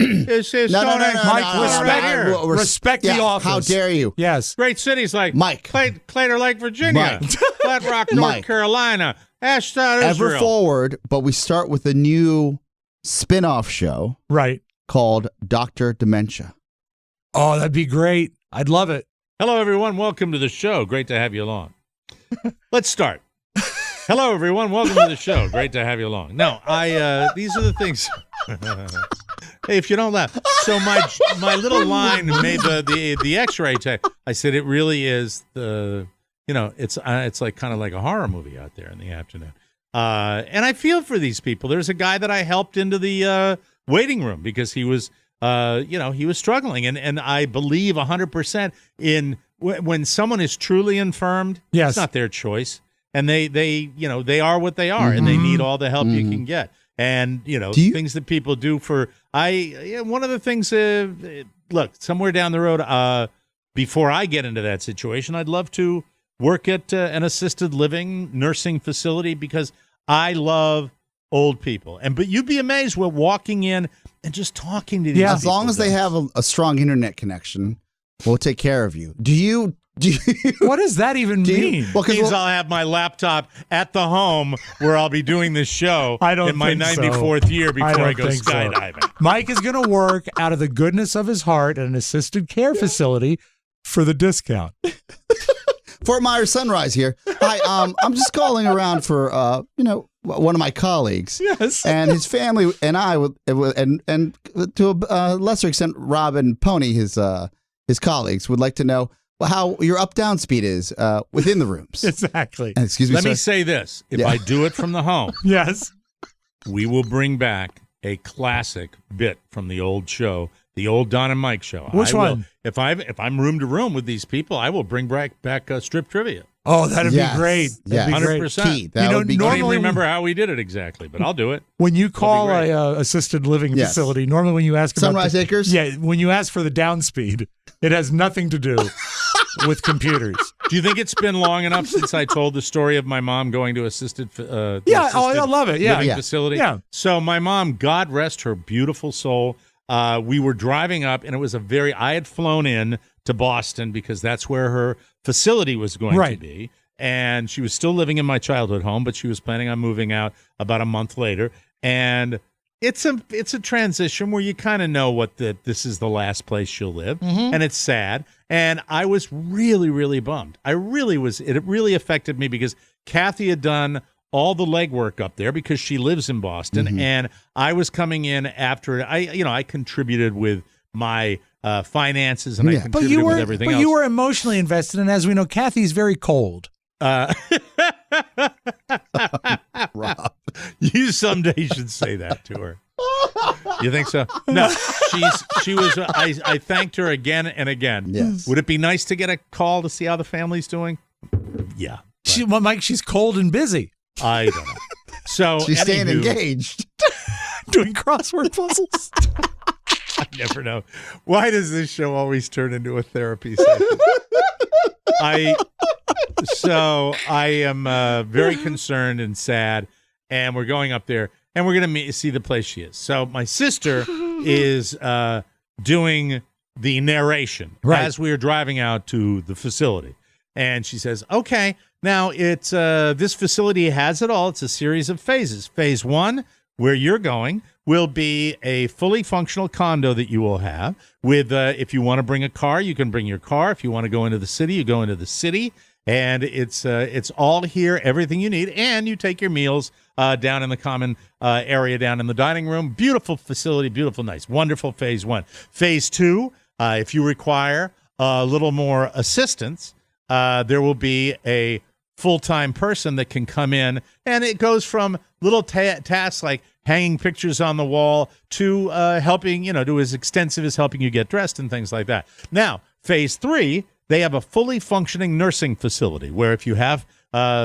Speaker 2: it's
Speaker 3: No,
Speaker 2: Stone Age.
Speaker 4: Mike,
Speaker 3: no,
Speaker 4: respect-
Speaker 3: no, no,
Speaker 4: respect the office.
Speaker 3: How dare you?
Speaker 4: Yes.
Speaker 2: Great cities like
Speaker 3: Mike.
Speaker 2: Claytor Lake, Virginia,
Speaker 3: Mike.
Speaker 2: Flat Rock, North
Speaker 3: Mike.
Speaker 2: Carolina, Ashdod,
Speaker 3: Ever
Speaker 2: Israel.
Speaker 3: forward, but we start with a new spin-off show
Speaker 4: Right.
Speaker 3: called Dr. Dementia.
Speaker 4: Oh, that'd be great. I'd love it.
Speaker 2: Hello, everyone. Welcome to the show. Great to have you along. Let's start. Hello, everyone. Welcome to the show. Great to have you along. No, these are the things. Hey, if you don't laugh. So my little line made the X-ray tech. I said it really is it's like kind of like a horror movie out there in the afternoon. And I feel for these people. There's a guy that I helped into the waiting room because he was he was struggling, and I believe 100% in when someone is truly infirmed.
Speaker 4: Yes.
Speaker 2: It's not their choice, and they are what they are, and they need all the help you can get. And things that people do for one of the things. Look, somewhere down the road, before I get into that situation, I'd love to work at an assisted living nursing facility because I love old people. But you'd be amazed with walking in and just talking to these people.
Speaker 3: As long as they have a strong internet connection, we'll take care of you. Do you
Speaker 4: What does that even mean?
Speaker 3: Well, 'cause
Speaker 2: means I'll have my laptop at the home where I'll be doing this show
Speaker 4: I don't
Speaker 2: in my
Speaker 4: think so.
Speaker 2: 94th year before I
Speaker 4: don't
Speaker 2: go
Speaker 4: think so.
Speaker 2: skydiving.
Speaker 4: Mike is going to work out of the goodness of his heart at an assisted care facility for the discount.
Speaker 3: Fort Myers Sunrise here. Hi, I'm just calling around for one of my colleagues.
Speaker 4: Yes.
Speaker 3: And his family and I and to a lesser extent Rob and Pony, his colleagues, would like to know how your up-down speed is within the rooms.
Speaker 4: Exactly.
Speaker 3: And excuse me,
Speaker 2: Let
Speaker 3: sir.
Speaker 2: me say this. If
Speaker 3: Yeah.
Speaker 2: I do it from the home,
Speaker 4: Yes.
Speaker 2: we will bring back a classic bit from the old show, the old Don and Mike show.
Speaker 4: Which
Speaker 2: I will-
Speaker 4: one?
Speaker 2: If I'm room to room with these people, I will bring back strip trivia.
Speaker 4: Oh, that'd
Speaker 3: Yes.
Speaker 4: be great.
Speaker 3: Yes.
Speaker 4: That'd be great.
Speaker 2: 100%.
Speaker 3: Key. That
Speaker 4: You
Speaker 3: would be
Speaker 2: I don't even
Speaker 4: normally-
Speaker 2: remember how we did it exactly, but I'll do it.
Speaker 4: When you call
Speaker 2: great.
Speaker 4: a assisted living
Speaker 3: Yes.
Speaker 4: facility, normally when you ask about
Speaker 3: Sunrise Acres?
Speaker 4: yeah, when you ask for the down speed, it has nothing to do with computers.
Speaker 2: Do you think it's been long enough since I told the story of my mom going to assisted
Speaker 4: Yeah, I love it. Yeah.
Speaker 2: living
Speaker 3: Yeah.
Speaker 2: facility?
Speaker 4: Yeah.
Speaker 2: So my mom, God rest her beautiful soul, we were driving up, and it was I had flown in to Boston because that's where her facility was going to be. And she was still living in my childhood home, but she was planning on moving out about a month later. And it's a transition where you kind of know this is the last place she'll live, and it's sad. And I was really, really bummed. I really was. It really affected me because Kathy had done all the legwork up there because she lives in Boston, and I was coming in after I contributed with my finances and I contributed with everything else.
Speaker 4: But you were emotionally invested, and as we know, Kathy's very cold.
Speaker 3: Rob.
Speaker 2: You someday should say that to her. You think so? No, she was. I thanked her again and again.
Speaker 3: Yes.
Speaker 2: Would it be nice to get a call to see how the family's doing? Yeah.
Speaker 4: Mike, she's cold and busy.
Speaker 2: I don't know. So
Speaker 3: She's staying engaged.
Speaker 4: Doing crossword puzzles.
Speaker 2: I never know. Why does this show always turn into a therapy session? I am very concerned and sad, and we're going up there, and we're going to see the place she is. So my sister is doing the narration as we are driving out to the facility, and she says, "Okay, now it's this facility has it all. It's a series of phases. Phase 1, where you're going, will be a fully functional condo that you will have with, if you want to bring a car, you can bring your car. If you want to go into the city, you go into the city. And it's all here, everything you need. And you take your meals down in the common area, down in the dining room. Beautiful facility, beautiful, nice, wonderful phase 1. Phase 2, if you require a little more assistance, there will be a full-time person that can come in. And it goes from little tasks like hanging pictures on the wall to helping, to as extensive as helping you get dressed and things like that. Now, phase 3, they have a fully functioning nursing facility where if you have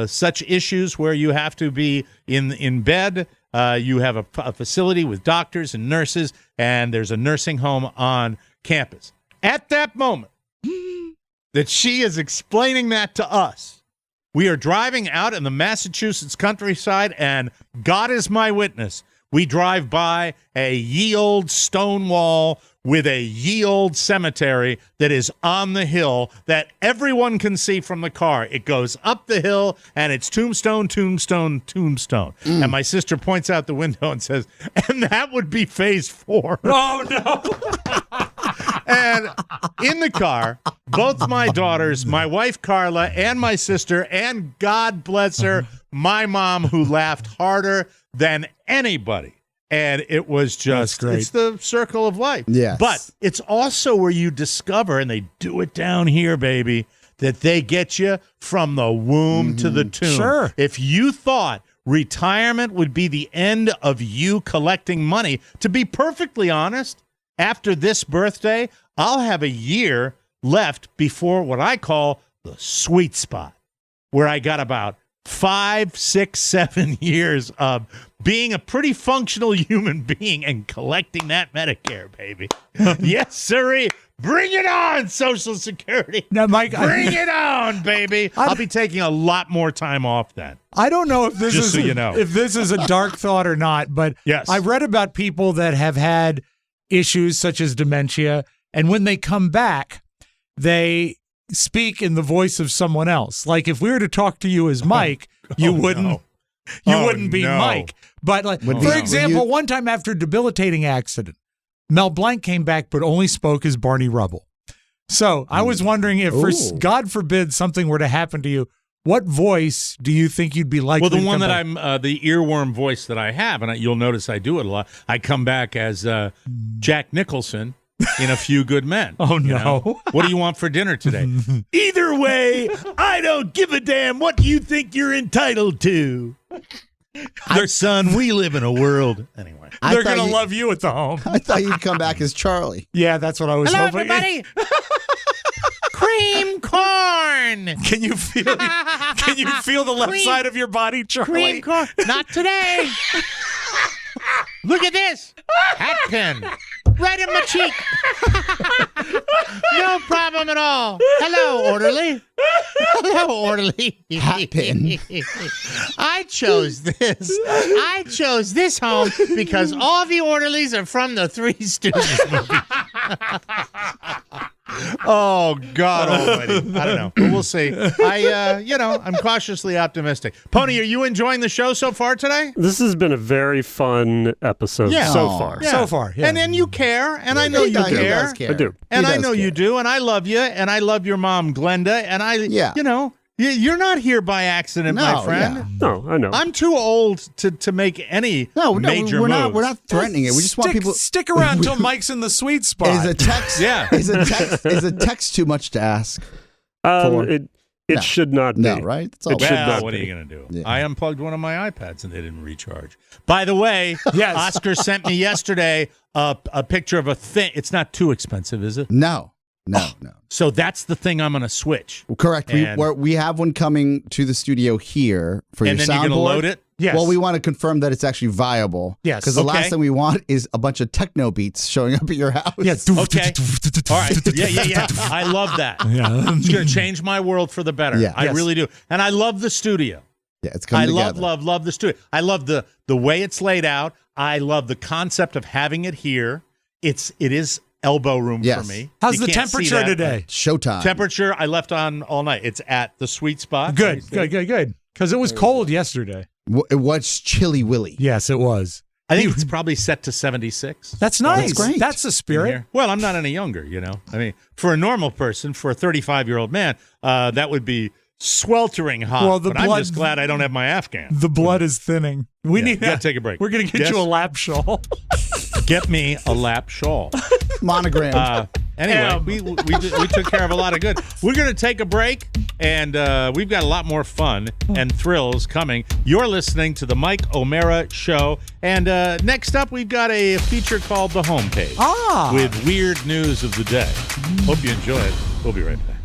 Speaker 2: such issues where you have to be in bed, you have a facility with doctors and nurses, and there's a nursing home on campus. At that moment that she is explaining that to us, we are driving out in the Massachusetts countryside, and God is my witness. We drive by a ye old stone wall with a ye old cemetery that is on the hill that everyone can see from the car. It goes up the hill, and it's tombstone, tombstone, tombstone. And my sister points out the window and says, and that would be phase 4.
Speaker 4: Oh, no.
Speaker 2: And in the car, both my daughters, my wife Carla, and my sister, and God bless her, my mom, who laughed harder than anybody. And it was just, it's the circle of life.
Speaker 3: Yes.
Speaker 2: But it's also where you discover, and they do it down here, baby, that they get you from the womb to the tomb.
Speaker 4: Sure.
Speaker 2: If you thought retirement would be the end of you collecting money, to be perfectly honest, after this birthday, I'll have a year left before what I call the sweet spot, where I got about 5, 6, 7 years of being a pretty functional human being and collecting that Medicare, baby. Yes, sirree. Bring it on, Social Security.
Speaker 4: Now, Mike,
Speaker 2: bring it on, baby. I'll be taking a lot more time off then.
Speaker 4: I don't know if this
Speaker 2: Just so you know.
Speaker 4: if this is a dark thought or not, but
Speaker 2: yes.
Speaker 4: I've read about people that have had issues such as dementia, and when they come back, they speak in the voice of someone else. Like if we were to talk to you as Mike, you wouldn't be Mike. But like, for example, one time after a debilitating accident, Mel Blanc came back but only spoke as Barney Rubble. So I was wondering if, God forbid, something were to happen to you, what voice do you think you'd be likely to come back? Well, the one that I'm, the earworm voice that I have, and you'll notice I do it a lot, I come back as Jack Nicholson in A Few Good Men. Oh, no. Know? What do you want for dinner today? Either way, I don't give a damn what you think you're entitled to. Son, we live in a world. Anyway, they're going to love you at the home.
Speaker 3: I thought you'd come back as Charlie.
Speaker 4: Yeah, that's what I was hoping.
Speaker 2: Hello, everybody. Cream corn.
Speaker 4: Can you feel the left side of your body, Charlie?
Speaker 2: Cream corn. Not today. Look at this. Hat pin. Right in my cheek. No problem at all. Hello, orderly. Hello, orderly.
Speaker 3: Hat pin.
Speaker 2: I chose this. I chose this home because all the orderlies are from the Three Stooges movie. Oh, God almighty. I don't know. But we'll see. I'm cautiously optimistic. Pony, are you enjoying the show so far today?
Speaker 5: This has been a very fun episode so far.
Speaker 2: Yeah.
Speaker 4: So far, yeah.
Speaker 2: And then you care, and I know
Speaker 3: He
Speaker 2: you
Speaker 3: does- he
Speaker 2: care.
Speaker 3: does care.
Speaker 5: I do.
Speaker 2: And
Speaker 3: He
Speaker 2: I
Speaker 3: does
Speaker 2: know you
Speaker 3: care.
Speaker 2: do, and I love you, and I love your mom, Glenda, and you're not here by accident,
Speaker 3: No,
Speaker 2: my friend.
Speaker 3: yeah.
Speaker 5: No, I know.
Speaker 2: I'm too old to make any major
Speaker 3: we're
Speaker 2: moves.
Speaker 3: not. We're not threatening it. We just want people.
Speaker 4: Stick around till Mike's in the sweet spot.
Speaker 3: Is a text?
Speaker 2: Yeah.
Speaker 3: Is a text too much to ask?
Speaker 5: It
Speaker 3: No.
Speaker 5: should not be.
Speaker 3: No, right? It's all
Speaker 5: It should
Speaker 2: Well,
Speaker 5: not
Speaker 2: what are
Speaker 5: be.
Speaker 2: you going to do?
Speaker 3: Yeah.
Speaker 2: I unplugged one of my iPads and they didn't recharge. By the way,
Speaker 4: Yes.
Speaker 2: Oscar sent me yesterday a picture of a thing. It's not too expensive, is it?
Speaker 3: No.
Speaker 2: So that's the thing I'm going to switch.
Speaker 3: Correct.
Speaker 2: And-
Speaker 3: We have one coming to the studio here for
Speaker 2: And
Speaker 3: your
Speaker 2: then you're
Speaker 3: soundboard.
Speaker 2: going to load it?
Speaker 4: Yes.
Speaker 3: Well, we want to confirm that it's actually viable.
Speaker 4: Yes.
Speaker 3: Because the
Speaker 2: Okay.
Speaker 3: last thing we want is a bunch of techno beats showing up at your house.
Speaker 4: Yeah.
Speaker 2: Okay. All right. Yeah. I love that.
Speaker 4: Yeah.
Speaker 2: It's going to change my world for the better.
Speaker 3: Yeah.
Speaker 2: I
Speaker 4: Yes.
Speaker 2: really do. And I love the studio.
Speaker 3: Yeah, it's coming
Speaker 2: I
Speaker 3: together.
Speaker 2: love the studio. I love the way it's laid out. I love the concept of having it here. It is elbow room
Speaker 3: Yes.
Speaker 2: for me.
Speaker 4: How's
Speaker 2: You
Speaker 4: the
Speaker 2: can't see
Speaker 4: temperature
Speaker 2: that,
Speaker 4: today?
Speaker 3: Showtime.
Speaker 2: Temperature, I left on all night. It's at the sweet spot.
Speaker 4: Good. Because it was cold yesterday.
Speaker 3: It was chilly willy.
Speaker 4: Yes, it was.
Speaker 2: I think it's probably set to 76.
Speaker 4: That's nice.
Speaker 3: That's great.
Speaker 4: That's the spirit.
Speaker 2: Here. Well, I'm not any younger, I mean, for a normal person, for a 35-year-old man, that would be sweltering hot.
Speaker 4: Well, the
Speaker 2: but I'm
Speaker 4: blood-
Speaker 2: just glad I don't have my Afghan.
Speaker 4: The blood is thinning. We need
Speaker 2: gotta take a break.
Speaker 4: We're going to get
Speaker 2: Yes?
Speaker 4: you a lap shawl.
Speaker 2: Get me a lap shawl.
Speaker 3: Monogram.
Speaker 2: Anyway, we took care of a lot of good. We're going to take a break, and we've got a lot more fun and thrills coming. You're listening to the Mike O'Mara Show, and next up, we've got a feature called The Homepage with weird news of the day. Hope you enjoy it. We'll be right back.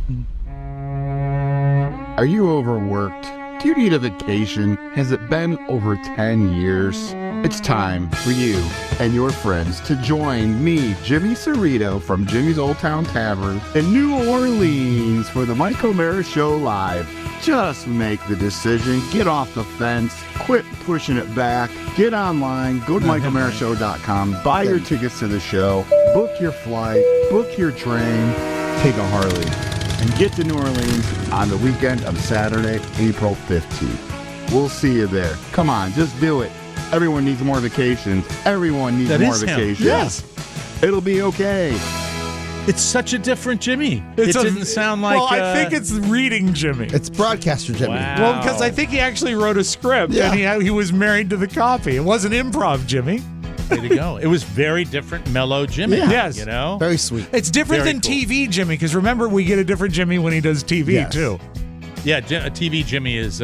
Speaker 7: Are you overworked? Do you need a vacation? Has it been over 10 years? It's time for you and your friends to join me, Jimmy Cerrito from Jimmy's Old Town Tavern in New Orleans for the Mike O'Mara Show Live. Just make the decision, get off the fence, quit pushing it back, get online, go to MikeO'MaraShow.com, buy your tickets to the show, book your flight, book your train, take a Harley, and get to New Orleans on the weekend of Saturday, April 15th. We'll see you there. Come on, just do it. Everyone needs more vacations. Everyone needs
Speaker 2: That
Speaker 7: more
Speaker 2: is him.
Speaker 7: vacations.
Speaker 2: Yes.
Speaker 7: It'll be okay.
Speaker 2: It's such a different Jimmy. It didn't sound like...
Speaker 4: Well, I think it's reading Jimmy.
Speaker 3: It's broadcaster Jimmy.
Speaker 2: Wow.
Speaker 4: Well, because I think he actually wrote a script
Speaker 3: Yeah.
Speaker 4: and he was married to the copy. It wasn't improv, Jimmy.
Speaker 2: Way to go. It was very different, mellow Jimmy.
Speaker 3: Yeah.
Speaker 4: Yes.
Speaker 3: Very sweet.
Speaker 4: It's different
Speaker 2: Very
Speaker 4: than
Speaker 2: cool.
Speaker 4: TV Jimmy, because remember, we get a different Jimmy when he does TV,
Speaker 3: Yes.
Speaker 4: too.
Speaker 2: Yeah, TV Jimmy is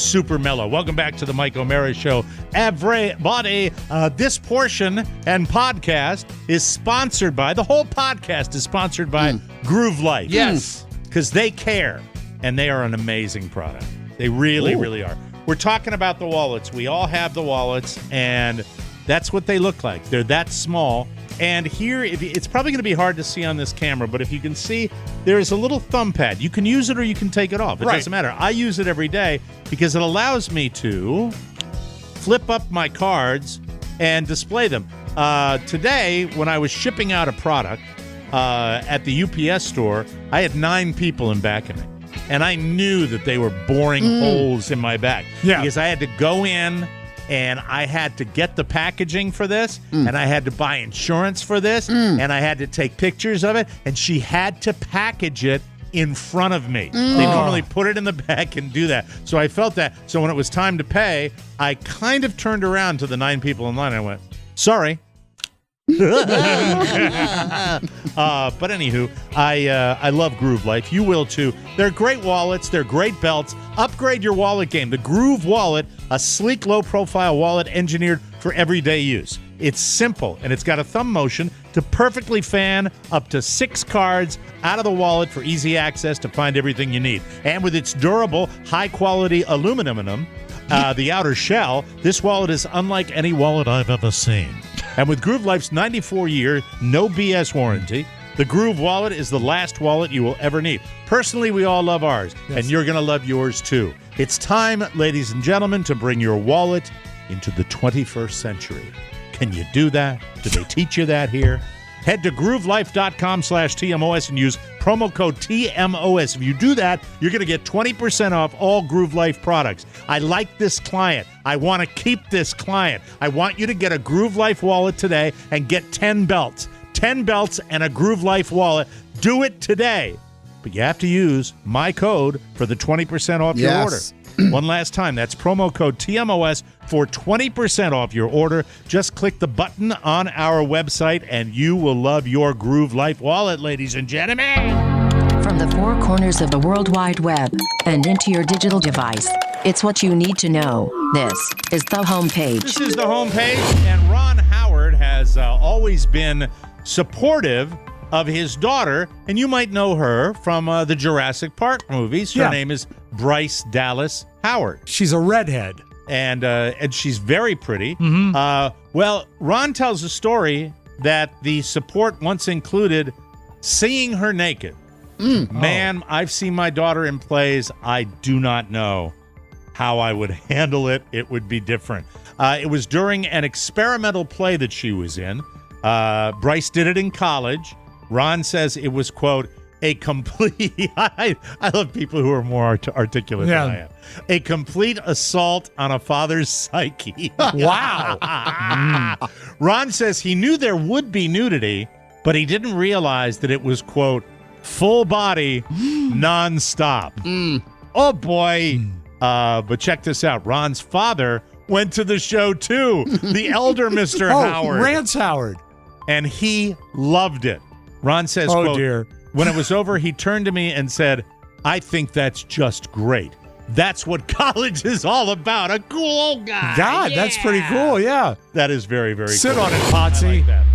Speaker 2: super mellow. Welcome back to the Mike O'Mara Show. Everybody, this portion and podcast is sponsored by, the whole podcast is sponsored by Groove Life.
Speaker 4: Yes.
Speaker 2: Because they care, and they are an amazing product. They really, really are. We're talking about the wallets. We all have the wallets, and that's what they look like. They're that small. And here, it's probably going to be hard to see on this camera, but if you can see, there's a little thumb pad. You can use it or you can take it off. It
Speaker 4: Right.
Speaker 2: doesn't matter. I use it every day because it allows me to flip up my cards and display them. Today, when I was shipping out a product at the UPS store, I had 9 people in back of me. And I knew that they were boring holes in my back.
Speaker 4: Yeah.
Speaker 2: Because I had to go in and I had to get the packaging for this, and I had to buy insurance for this, and I had to take pictures of it, and she had to package it in front of me. They normally put it in the back and do that. So I felt that. So when it was time to pay, I kind of turned around to the 9 people in line and I went, sorry. But anywho, I love Groove Life. You will too. They're great wallets. They're great belts. Upgrade your wallet game. The Groove Wallet, a sleek, low-profile wallet engineered for everyday use. It's simple, and it's got a thumb motion to perfectly fan up to 6 cards out of the wallet for easy access to find everything you need. And with its durable, high-quality aluminum, the outer shell, this wallet is unlike any wallet I've ever seen. And with Groove Life's 94-year, no BS warranty, the Groove Wallet is the last wallet you will ever need. Personally, we all love ours, and you're going to love yours too. It's time, ladies and gentlemen, to bring your wallet into the 21st century. Can you do that? Do they teach you that here? Head to groovelife.com/TMOS and use promo code TMOS. If you do that, you're going to get 20% off all Groove Life products. I like this client. I want to keep this client. I want you to get a Groove Life wallet today and get 10 belts. 10 belts and a Groove Life wallet. Do it today. But you have to use my code for the 20% off your order. One last time, that's promo code TMOS for 20% off your order. Just click the button on our website and you will love your Groove Life wallet, ladies and gentlemen.
Speaker 8: From the four corners of the World Wide Web and into your digital device, it's what you need to know. This is the homepage.
Speaker 2: This is the homepage, and Ron Howard has always been supportive of his daughter, and you might know her from the Jurassic Park movies. Her name is Bryce Dallas Howard.
Speaker 4: She's a redhead.
Speaker 2: And she's very pretty. Well, Ron tells a story that the support once included seeing her naked. Man, I've seen my daughter in plays. I do not know how I would handle it. It would be different. It was during an experimental play that she was in. Bryce did it in college. Ron says it was, quote, a complete, I love people who are more articulate than I am. A complete assault on a father's psyche.
Speaker 4: Wow.
Speaker 2: Ron says he knew there would be nudity, but he didn't realize that it was, quote, full body, nonstop. Oh, boy. But check this out. Ron's father went to the show, too. The elder Mr. Howard.
Speaker 4: Rance Howard.
Speaker 2: And he loved it. Ron says, quote,
Speaker 4: dear.
Speaker 2: When it was over, he turned to me and said, I think that's just great. That's what college is all about. A cool old guy.
Speaker 4: God, that's pretty cool, yeah.
Speaker 2: That is very, very
Speaker 4: Sit
Speaker 2: cool.
Speaker 4: on it, Potsy.
Speaker 2: I like that.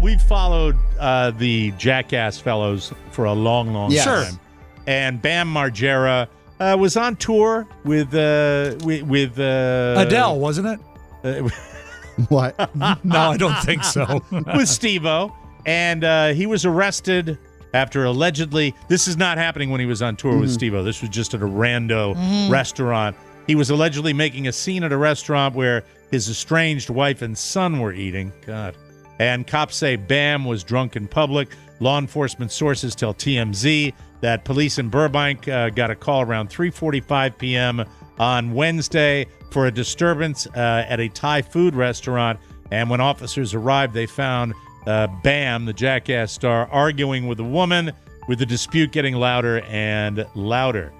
Speaker 2: We've followed the Jackass fellows for a long, long time. And Bam Margera was on tour with
Speaker 4: Adele, wasn't it?
Speaker 3: What?
Speaker 4: No, I don't think so.
Speaker 2: With Steve-O. And he was arrested after allegedly, this is not happening when he was on tour with Steve-O. This was just at a rando restaurant. He was allegedly making a scene at a restaurant where his estranged wife and son were eating. God. And cops say Bam was drunk in public. Law enforcement sources tell TMZ that police in Burbank got a call around 3:45 p.m. on Wednesday for a disturbance at a Thai food restaurant. And when officers arrived, they found Bam, the Jackass star, arguing with a woman, with the dispute getting louder and louder.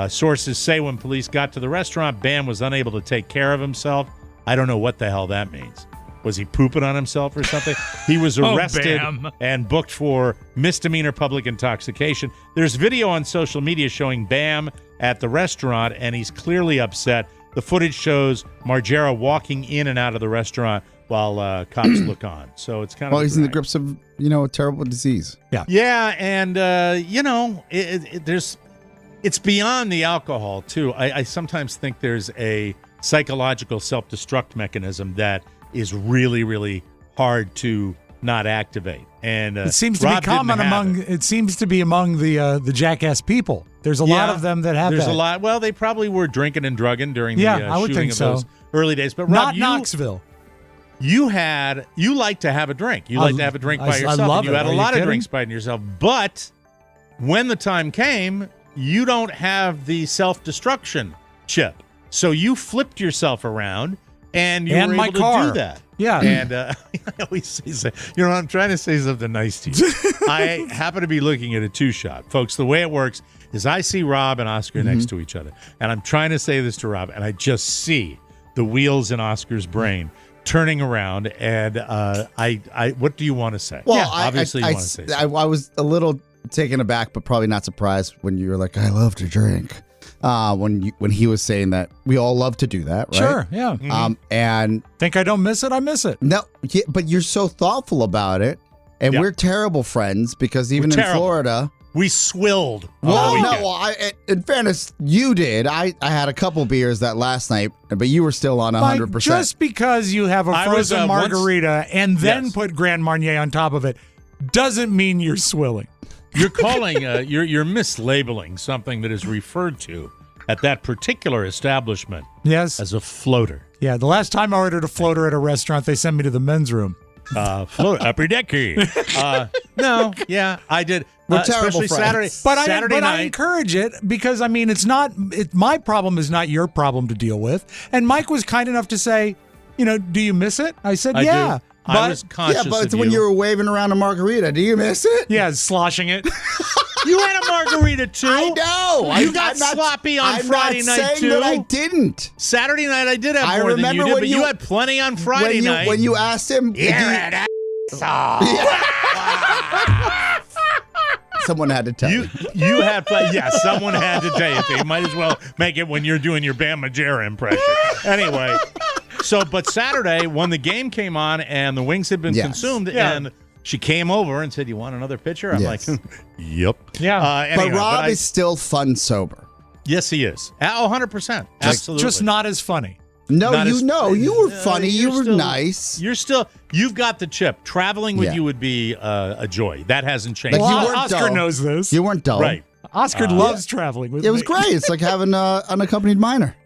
Speaker 2: Sources say when police got to the restaurant, Bam was unable to take care of himself. I don't know what the hell that means. Was he pooping on himself or something? He was arrested and booked for misdemeanor public intoxication. There's video on social media showing Bam at the restaurant, and he's clearly upset. The footage shows Margera walking in and out of the restaurant while cops look on. So it's kind of
Speaker 3: he's in the grips of, a terrible disease.
Speaker 2: Yeah, and, it's beyond the alcohol, too. I sometimes think there's a psychological self-destruct mechanism that is really, really hard to not activate. And
Speaker 4: it seems to be common among the Jackass people. There's a lot of them that have that.
Speaker 2: There's a lot. Well, they probably were drinking and drugging during the
Speaker 4: I would
Speaker 2: shooting
Speaker 4: think
Speaker 2: of
Speaker 4: so.
Speaker 2: those early days. But
Speaker 4: Not
Speaker 2: Rob,
Speaker 4: Knoxville.
Speaker 2: You like to have a drink. You like to have a drink by yourself.
Speaker 4: I love
Speaker 2: and you
Speaker 4: it.
Speaker 2: had a lot of drinks by yourself. But when the time came, you don't have the self-destruction chip. So you flipped yourself around and you were able to do that.
Speaker 4: Yeah.
Speaker 2: And I always say, I'm trying to say something nice to you. I happen to be looking at a two-shot. Folks, the way it works is I see Rob and Oscar next to each other. And I'm trying to say this to Rob, and I just see the wheels in Oscar's brain turning around. And what do you want to say?
Speaker 3: Well,
Speaker 2: obviously you want to say something.
Speaker 3: I was a little taken aback, but probably not surprised when you were like, I love to drink. When he was saying that we all love to do that, right?
Speaker 4: Sure, yeah.
Speaker 3: And
Speaker 4: think I don't miss it? I miss it.
Speaker 3: No, but you're so thoughtful about it, and we're terrible friends because even in Florida,
Speaker 2: We swilled.
Speaker 3: Well, no. In fairness, you did. I had a couple beers that last night, but you were still on 100%.
Speaker 4: Mike, just because you have a frozen margarita and then put Grand Marnier on top of it doesn't mean you're swilling.
Speaker 2: You're calling, you're mislabeling something that is referred to at that particular establishment as a floater.
Speaker 4: Yeah, the last time I ordered a floater at a restaurant, they sent me to the men's room.
Speaker 2: Float upper decker. No, yeah, I did.
Speaker 3: We're terrible
Speaker 2: especially
Speaker 3: friends.
Speaker 2: Saturday night.
Speaker 4: I encourage it because, I mean, my problem is not your problem to deal with. And Mike was kind enough to say, do you miss it? I said, yeah.
Speaker 2: Do. I was conscious
Speaker 3: but it's
Speaker 2: of
Speaker 3: when you were waving around a margarita. Do you miss it?
Speaker 4: Yeah, sloshing it.
Speaker 2: You had a margarita too.
Speaker 3: I know.
Speaker 2: You got sloppy on Friday night too.
Speaker 3: I'm not saying that I didn't.
Speaker 2: Saturday night I did have more than you did, but you had plenty on Friday night.
Speaker 3: When you asked him, someone had to tell you.
Speaker 2: You had plenty. Yeah, someone had to tell you. So you might as well make it when you're doing your Bam Margera impression. Anyway. But Saturday, when the game came on and the wings had been consumed, and she came over and said, "You want another pitcher?" I'm like, "Yep."
Speaker 4: Yeah.
Speaker 2: Anyway,
Speaker 3: but Rob is still fun sober.
Speaker 2: Yes, he is. 100%. Absolutely.
Speaker 4: Just not as funny.
Speaker 3: No, you were funny. You were nice.
Speaker 2: You've got the chip. Traveling with you would be a joy. That hasn't changed.
Speaker 3: Like, you weren't
Speaker 4: Oscar
Speaker 3: dull.
Speaker 4: knows this.
Speaker 3: You weren't dull.
Speaker 2: Right.
Speaker 4: Oscar loves traveling with me.
Speaker 3: It was great. It's like having an unaccompanied minor.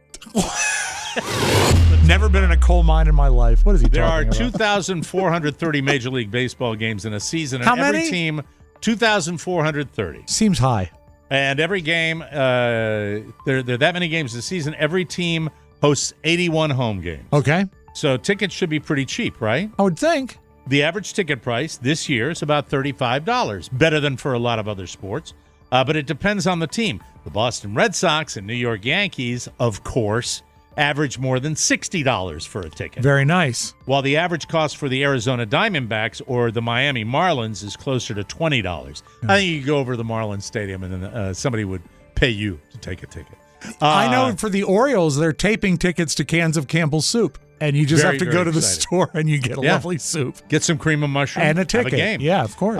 Speaker 4: Never been in a coal mine in my life. What is he
Speaker 2: talking
Speaker 4: about?
Speaker 2: There are 2,430 Major League Baseball games in a season.
Speaker 4: How
Speaker 2: and
Speaker 4: many?
Speaker 2: Every team, 2,430.
Speaker 4: Seems high.
Speaker 2: And every game, there are that many games this season. Every team hosts 81 home games.
Speaker 4: Okay.
Speaker 2: So tickets should be pretty cheap, right?
Speaker 4: I would think.
Speaker 2: The average ticket price this year is about $35, better than for a lot of other sports. But it depends on the team. The Boston Red Sox and New York Yankees, of course, average more than $60 for a ticket.
Speaker 4: Very nice.
Speaker 2: While the average cost for the Arizona Diamondbacks or the Miami Marlins is closer to $20. I think you could go over to the Marlins Stadium and then somebody would pay you to take a ticket.
Speaker 4: I know for the Orioles, they're taping tickets to cans of Campbell's soup. And you just have to go to the store and you get a lovely soup.
Speaker 2: Get some cream of mushroom.
Speaker 4: And a ticket.
Speaker 2: Have a game.
Speaker 4: Yeah, of course.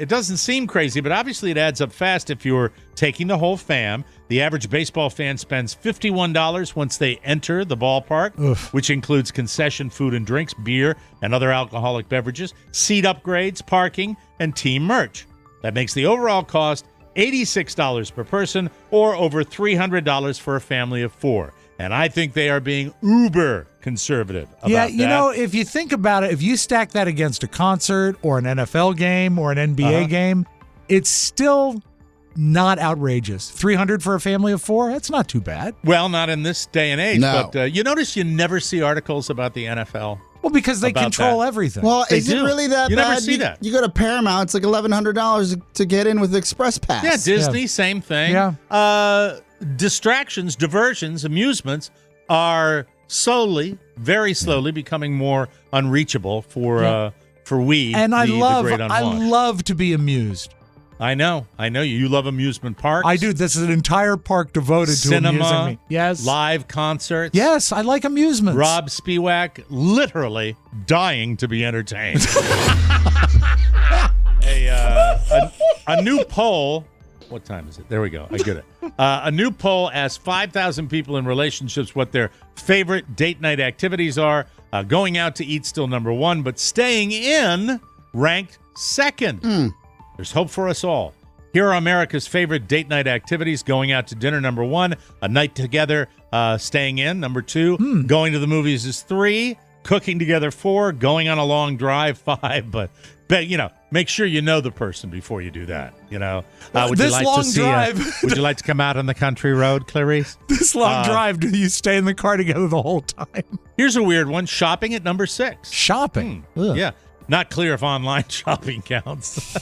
Speaker 2: It doesn't seem crazy, but obviously it adds up fast if you're taking the whole fam. The average baseball fan spends $51 once they enter the ballpark, which includes concession food and drinks, beer, and other alcoholic beverages, seat upgrades, parking, and team merch. That makes the overall cost $86 per person or over $300 for a family of four. And I think they are being uber conservative about that.
Speaker 4: Yeah, if you think about it, if you stack that against a concert or an NFL game or an NBA game, it's still not outrageous. $300 for a family of four? That's not too bad.
Speaker 2: Well, not in this day and age.
Speaker 3: No.
Speaker 2: But you notice you never see articles about the NFL.
Speaker 4: Well, because they control
Speaker 2: that.
Speaker 4: everything.
Speaker 3: Well,
Speaker 2: They
Speaker 3: is it
Speaker 2: do.
Speaker 3: really that
Speaker 2: You
Speaker 3: bad?
Speaker 2: never see that.
Speaker 3: You go to Paramount, it's like $1,100 to get in with Express Pass.
Speaker 2: Yeah, Disney, same thing.
Speaker 4: Yeah.
Speaker 2: Distractions, diversions, amusements are very slowly becoming more unreachable for we.
Speaker 4: And I
Speaker 2: the great unwashed.
Speaker 4: love to be amused.
Speaker 2: I know. You love amusement parks.
Speaker 4: I do. This is an entire park devoted
Speaker 2: Cinema,
Speaker 4: to amusing me. Yes.
Speaker 2: Live concerts.
Speaker 4: Yes, I like amusements.
Speaker 2: Rob Spiewak literally dying to be entertained. A new poll. What time is it? There we go. I get it. A new poll asked 5,000 people in relationships what their favorite date night activities are. Going out to eat still number one, but staying in ranked second. There's hope for us all. Here are America's favorite date night activities. Going out to dinner, number one. A night together, staying in, number two. Going to the movies is three. Cooking together, four. Going on a long drive, five. But make sure you know the person before you do that. Would
Speaker 4: This
Speaker 2: you like
Speaker 4: long
Speaker 2: to see
Speaker 4: drive.
Speaker 2: would you like to come out on the country road, Clarice?
Speaker 4: This long drive, do you stay in the car together the whole time?
Speaker 2: Here's a weird one. Shopping at number six.
Speaker 4: Shopping?
Speaker 2: Yeah. Not clear if online shopping counts.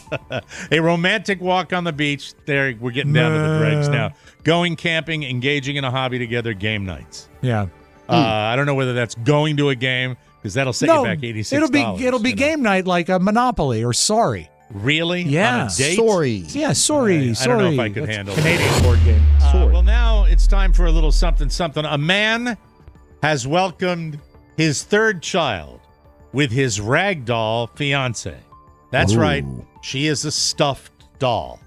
Speaker 2: A romantic walk on the beach. There, we're getting down to the dregs now. Going camping, engaging in a hobby together, game nights.
Speaker 4: Yeah.
Speaker 2: I don't know whether that's going to a game because that'll set you back $86.
Speaker 4: It'll be game night like a Monopoly or Sorry.
Speaker 2: Really?
Speaker 4: Yeah.
Speaker 2: On a date?
Speaker 3: Sorry.
Speaker 4: Yeah, Sorry.
Speaker 2: I don't know if I could handle
Speaker 4: Canadian board game.
Speaker 2: Well, now it's time for a little something. A man has welcomed his third child with his ragdoll fiance. That's right. She is a stuffed doll.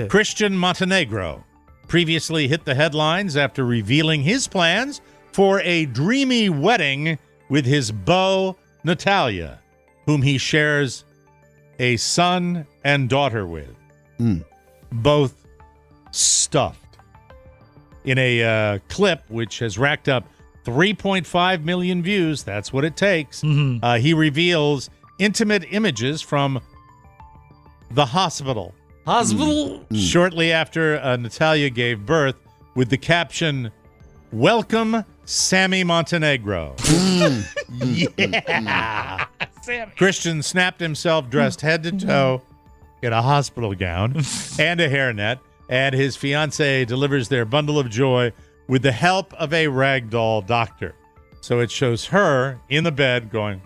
Speaker 2: Christian Montenegro previously hit the headlines after revealing his plans for a dreamy wedding with his beau, Natalia, whom he shares a son and daughter with. Both stuffed. In a clip which has racked up 3.5 million views, that's what it takes, he reveals intimate images from the hospital. Shortly after Natalia gave birth, with the caption, "Welcome, Sammy Montenegro." Yeah. Christian snapped himself dressed head to toe in a hospital gown and a hairnet, and his fiancée delivers their bundle of joy with the help of a ragdoll doctor. So it shows her in the bed going,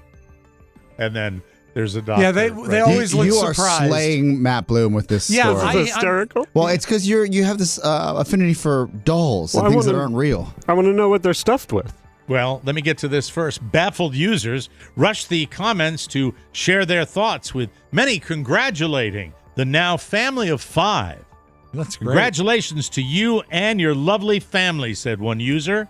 Speaker 2: and then there's a doctor.
Speaker 4: Yeah, they always look surprised.
Speaker 3: You are slaying Matt Bloom with this story.
Speaker 5: It's hysterical.
Speaker 3: Well, it's because you have this affinity for dolls and things that aren't real.
Speaker 5: I want to know what they're stuffed with.
Speaker 2: Well, let me get to this first. Baffled users rushed the comments to share their thoughts, with many congratulating the now family of 5.
Speaker 4: That's great.
Speaker 2: Congratulations to you and your lovely family, said one user.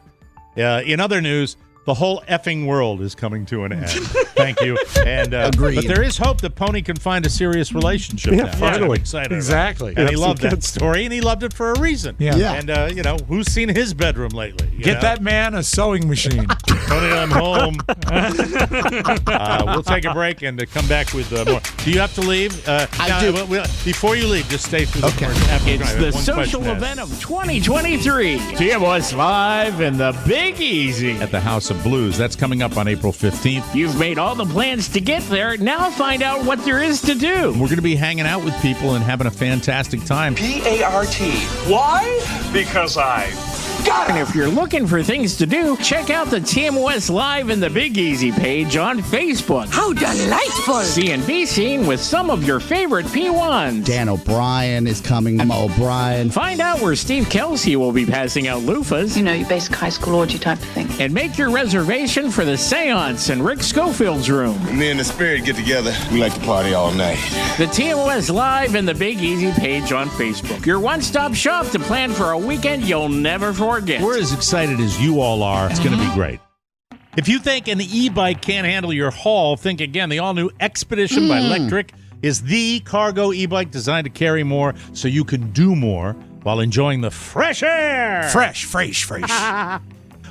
Speaker 2: In other news, the whole effing world is coming to an end. Thank you. And
Speaker 3: Agreed.
Speaker 2: But there is hope that Pony can find a serious relationship now.
Speaker 5: finally.
Speaker 2: I'm excited.
Speaker 4: Exactly.
Speaker 2: And he
Speaker 5: Have
Speaker 2: loved
Speaker 5: some
Speaker 2: that
Speaker 5: kids.
Speaker 2: story, and he loved it for a reason.
Speaker 4: Yeah.
Speaker 2: And, who's seen his bedroom lately?
Speaker 4: Get that man a sewing machine.
Speaker 2: Pony, I'm home. We'll take a break and come back with more. Do you have to leave?
Speaker 3: I do.
Speaker 2: Before you leave, just stay through the
Speaker 3: Okay.
Speaker 2: commercial.
Speaker 9: It's the social event of 2023. TMOS Live in the Big Easy.
Speaker 2: At the House of Blues. That's coming up on April 15th.
Speaker 9: You've made all the plans to get there. Now find out what there is to do.
Speaker 2: We're going to be hanging out with people and having a fantastic time.
Speaker 10: P-A-R-T. Why? Because I got
Speaker 9: And if you're looking for things to do, check out the TMOS Live in the Big Easy page on Facebook.
Speaker 11: How delightful!
Speaker 9: See and be seen with some of your favorite P1s.
Speaker 3: Dan O'Brien is coming. O'Brien.
Speaker 9: Find out where Steve Kelsey will be passing out loofahs.
Speaker 11: You know, your basic high school orgy type of thing.
Speaker 9: And make your reservation for the seance in Rick Schofield's room.
Speaker 10: Me and the spirit get together. We like to party all night.
Speaker 9: The TMOS Live and the Big Easy page on Facebook. Your one-stop shop to plan for a weekend you'll never forget.
Speaker 2: We're as excited as you all are. It's going to be great. If you think an e-bike can't handle your haul, think again. The all-new Expedition by Electric is the cargo e-bike designed to carry more so you can do more while enjoying the fresh air.
Speaker 4: Fresh.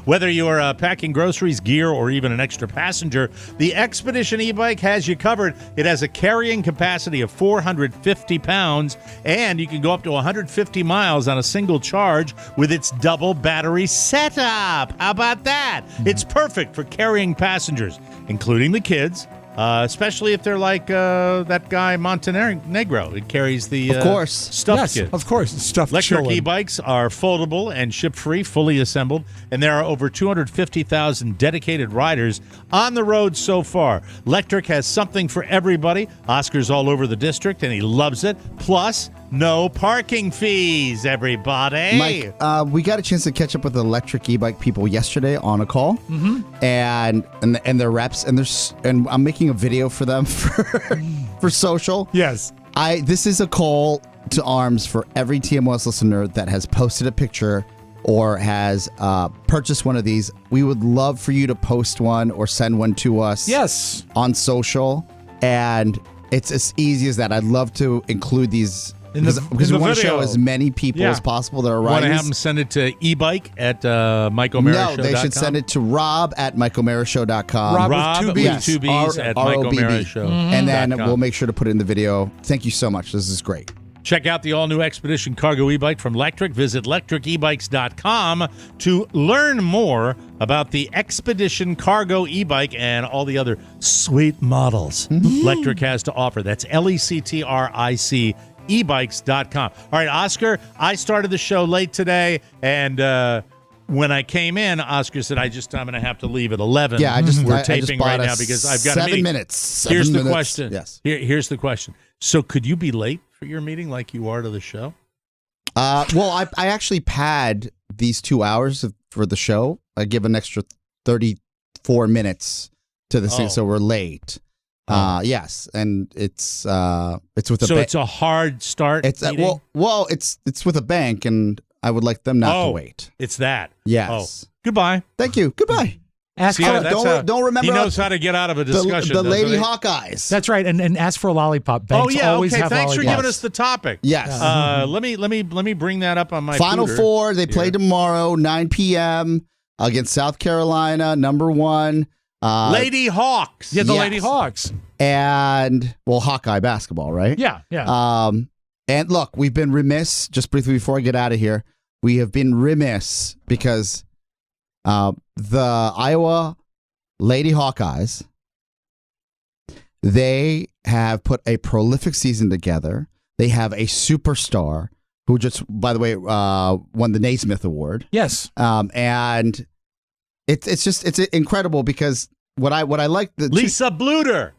Speaker 2: Whether you're packing groceries, gear, or even an extra passenger, the Expedition e-bike has you covered. It has a carrying capacity of 450 pounds, and you can go up to 150 miles on a single charge with its double battery setup. How about that? It's perfect for carrying passengers, including the kids, especially if they're like that guy Montenegro. It carries the
Speaker 3: Of course.
Speaker 2: stuffed kids.
Speaker 4: Of course. Stuff
Speaker 2: Electric
Speaker 4: chilling.
Speaker 2: e-bikes are foldable and ship-free, fully assembled, and there are over 250,000 dedicated riders on the road so far. Electric has something for everybody. Oscar's all over the district, and he loves it. Plus, no parking fees, everybody.
Speaker 3: Mike, we got a chance to catch up with the electric e-bike people yesterday on a call, and their reps, and I'm making a video for them for social.
Speaker 4: Yes.
Speaker 3: This is a call to arms for every TMOS listener that has posted a picture or has purchased one of these. We would love for you to post one or send one to us.
Speaker 4: Yes.
Speaker 3: On social, and it's as easy as that. I'd love to include these. Because we want to show as many people as possible that are riding.
Speaker 2: Want to have them send it to ebike at MikeO'MaraShow.com?
Speaker 3: No, they should send it to Rob at MikeO'MaraShow.com.
Speaker 2: Rob with two B's at MikeO'MaraShow.
Speaker 3: And then we'll make sure to put it in the video. Thank you so much. This is great.
Speaker 2: Check out the all-new Expedition Cargo e-bike from Electric. Visit electricebikes.com to learn more about the Expedition Cargo e-bike and all the other sweet models Electric has to offer. That's Lectric ebikes.com. All right, Oscar, I started the show late today, and when I came in, Oscar said, I'm going to have to leave at 11.
Speaker 3: Yeah,
Speaker 2: We're taping right now because I've got a meeting.
Speaker 3: 7 minutes.
Speaker 2: Here's
Speaker 3: 7
Speaker 2: the
Speaker 3: minutes.
Speaker 2: question.
Speaker 3: Yes.
Speaker 2: Here's the question. So could you be late for your meeting like you are to the show?
Speaker 3: Well, I actually pad these 2 hours for the show. I give an extra 34 minutes to the thing, so we're late. Yes, and it's with a
Speaker 2: So it's a hard start.
Speaker 3: It's
Speaker 2: meeting?
Speaker 3: it's with a bank, and I would like them not to wait.
Speaker 2: It's that.
Speaker 3: Yes.
Speaker 2: Oh, goodbye.
Speaker 3: Thank you. Goodbye.
Speaker 4: Ask
Speaker 2: See,
Speaker 4: for,
Speaker 3: don't remember.
Speaker 2: He knows how to get out of a discussion.
Speaker 3: The Lady
Speaker 2: doesn't he?
Speaker 3: Hawkeyes.
Speaker 4: That's right, and ask for a lollipop. Banks always have
Speaker 2: Thanks for
Speaker 4: lollipops.
Speaker 2: giving us the topipic.
Speaker 3: Yes.
Speaker 2: Let me bring that up on my
Speaker 3: Final
Speaker 2: pooter.
Speaker 3: Four. They play tomorrow, 9 p.m. against South Carolina, number 1.
Speaker 2: Lady Hawks.
Speaker 4: Yeah, the
Speaker 3: Yes.
Speaker 4: Lady Hawks.
Speaker 3: And Hawkeye basketball, right?
Speaker 4: Yeah.
Speaker 3: And look, we've been remiss. Just briefly before I get out of here, we have been remiss because the Iowa Lady Hawkeyes, they have put a prolific season together. They have a superstar who just, by the way, won the Naismith Award.
Speaker 4: Yes.
Speaker 3: And it's incredible because what I like
Speaker 2: Lisa Bluter.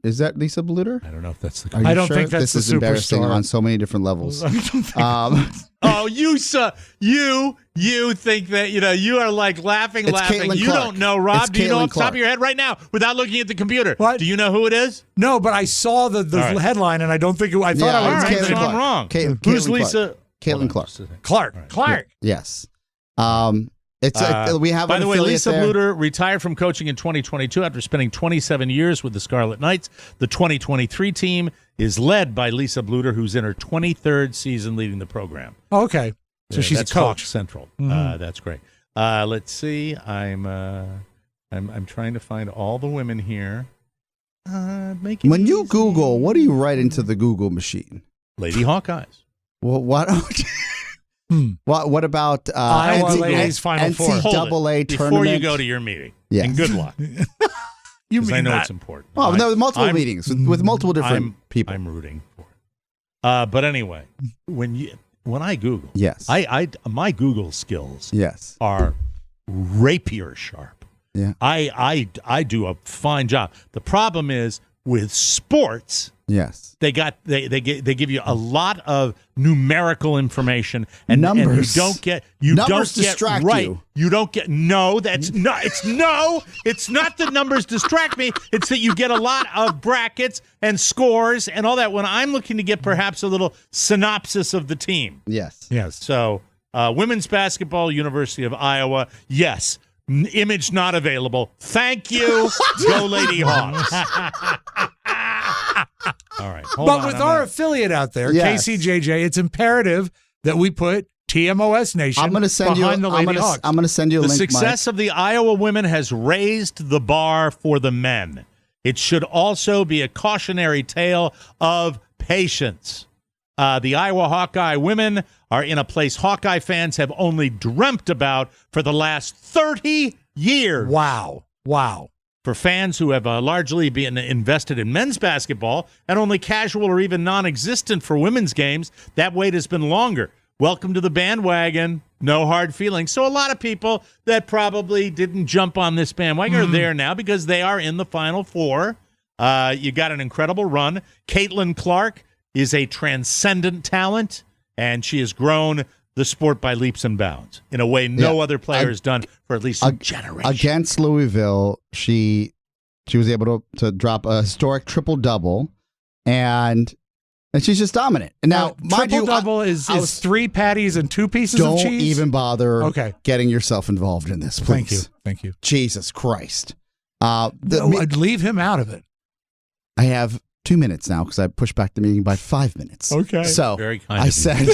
Speaker 3: Is that Lisa Bluter?
Speaker 2: I don't know if that's the.
Speaker 3: I
Speaker 4: don't think that's
Speaker 3: this is
Speaker 4: the
Speaker 3: embarrassing
Speaker 4: superstar.
Speaker 3: on so many different levels.
Speaker 2: Oh, you think that you are like laughing.
Speaker 3: Caitlin
Speaker 2: You
Speaker 3: Clark.
Speaker 2: don't know, Rob.
Speaker 3: It's
Speaker 2: Do you know
Speaker 3: Caitlin
Speaker 2: off the top
Speaker 3: Clark.
Speaker 2: of your head right now without looking at the computer?
Speaker 4: What?
Speaker 2: Do you know who it is?
Speaker 4: No, but I saw the
Speaker 2: right.
Speaker 4: headline, and I don't think I thought I was
Speaker 2: All right,
Speaker 3: Caitlin
Speaker 2: so
Speaker 3: Clark.
Speaker 2: I'm wrong.
Speaker 3: Caitlin
Speaker 2: Who's
Speaker 3: Clark.
Speaker 2: Lisa?
Speaker 3: Caitlin Clark.
Speaker 4: Clark.
Speaker 3: Yes. We have
Speaker 2: by
Speaker 3: an
Speaker 2: the way,
Speaker 3: affiliate
Speaker 2: Lisa
Speaker 3: there.
Speaker 2: Bluter retired from coaching in 2022 after spending 27 years with the Scarlet Knights. The 2023 team is led by Lisa Bluter, who's in her 23rd season leading the program.
Speaker 4: Oh, okay. So she's a
Speaker 2: that's
Speaker 4: coach.
Speaker 2: Hawks Central. That's great. Let's see. I'm trying to find all the women here.
Speaker 3: When you Google, what do you write into the Google machine?
Speaker 2: Lady Hawkeyes.
Speaker 3: Well, what? What about
Speaker 4: Iowa Ladies Final Four?
Speaker 3: NCAA tournament?
Speaker 2: Before you go to your meeting.
Speaker 3: Yes.
Speaker 2: And good luck.
Speaker 4: You
Speaker 2: Because I
Speaker 4: mean
Speaker 2: know
Speaker 4: that?
Speaker 2: it's important.
Speaker 3: Oh, no, multiple meetings with multiple different people.
Speaker 2: I'm rooting for it. But anyway, when I Google,
Speaker 3: Yes.
Speaker 2: my Google skills
Speaker 3: Yes.
Speaker 2: are rapier sharp.
Speaker 3: Yeah.
Speaker 2: I do a fine job. The problem is with sports,
Speaker 3: Yes.
Speaker 2: they give you a lot of numerical information and
Speaker 3: Numbers.
Speaker 2: and you don't get
Speaker 3: Numbers distract
Speaker 2: right.
Speaker 3: you.
Speaker 2: You don't get it's not that numbers distract me. It's that you get a lot of brackets and scores and all that when I'm looking to get perhaps a little synopsis of the team.
Speaker 3: Yes.
Speaker 2: So, women's basketball, University of Iowa, yes. Image not available. Thank you. Go Lady Hawks. All right. Hold
Speaker 4: But
Speaker 2: on,
Speaker 4: with
Speaker 2: I'm
Speaker 4: our
Speaker 2: gonna-
Speaker 4: affiliate out there,
Speaker 3: Yes.
Speaker 4: KCJJ, it's imperative that we put TMOS Nation
Speaker 3: I'm going to send you.
Speaker 4: behind the Lady Hawks.
Speaker 3: I'm going to send you a
Speaker 2: the
Speaker 3: link.
Speaker 2: success of the Iowa women has raised the bar for the men. It should also be a cautionary tale of patience. The Iowa Hawkeye women are in a place Hawkeye fans have only dreamt about for the last 30 years.
Speaker 4: Wow.
Speaker 2: For fans who have largely been invested in men's basketball and only casual or even non-existent for women's games, that wait has been longer. Welcome to the bandwagon. No hard feelings. So a lot of people that probably didn't jump on this bandwagon are there now because they are in the Final Four. You got an incredible run. Caitlin Clark is a transcendent talent, and she has grown the sport by leaps and bounds in a way no other player has done for at least a generation.
Speaker 3: Against Louisville, she was able to drop a historic triple-double, and she's just dominant. And now, mind you,
Speaker 4: triple-double is 3 patties and 2 pieces of cheese?
Speaker 3: Don't even bother
Speaker 4: Okay.
Speaker 3: getting yourself involved in this, please.
Speaker 4: Thank you.
Speaker 3: Jesus Christ.
Speaker 4: I'd leave him out of it.
Speaker 3: I have 2 minutes now because I pushed back the meeting by 5 minutes.
Speaker 4: Okay.
Speaker 3: So
Speaker 2: Very kind
Speaker 3: I
Speaker 2: of you.
Speaker 3: said,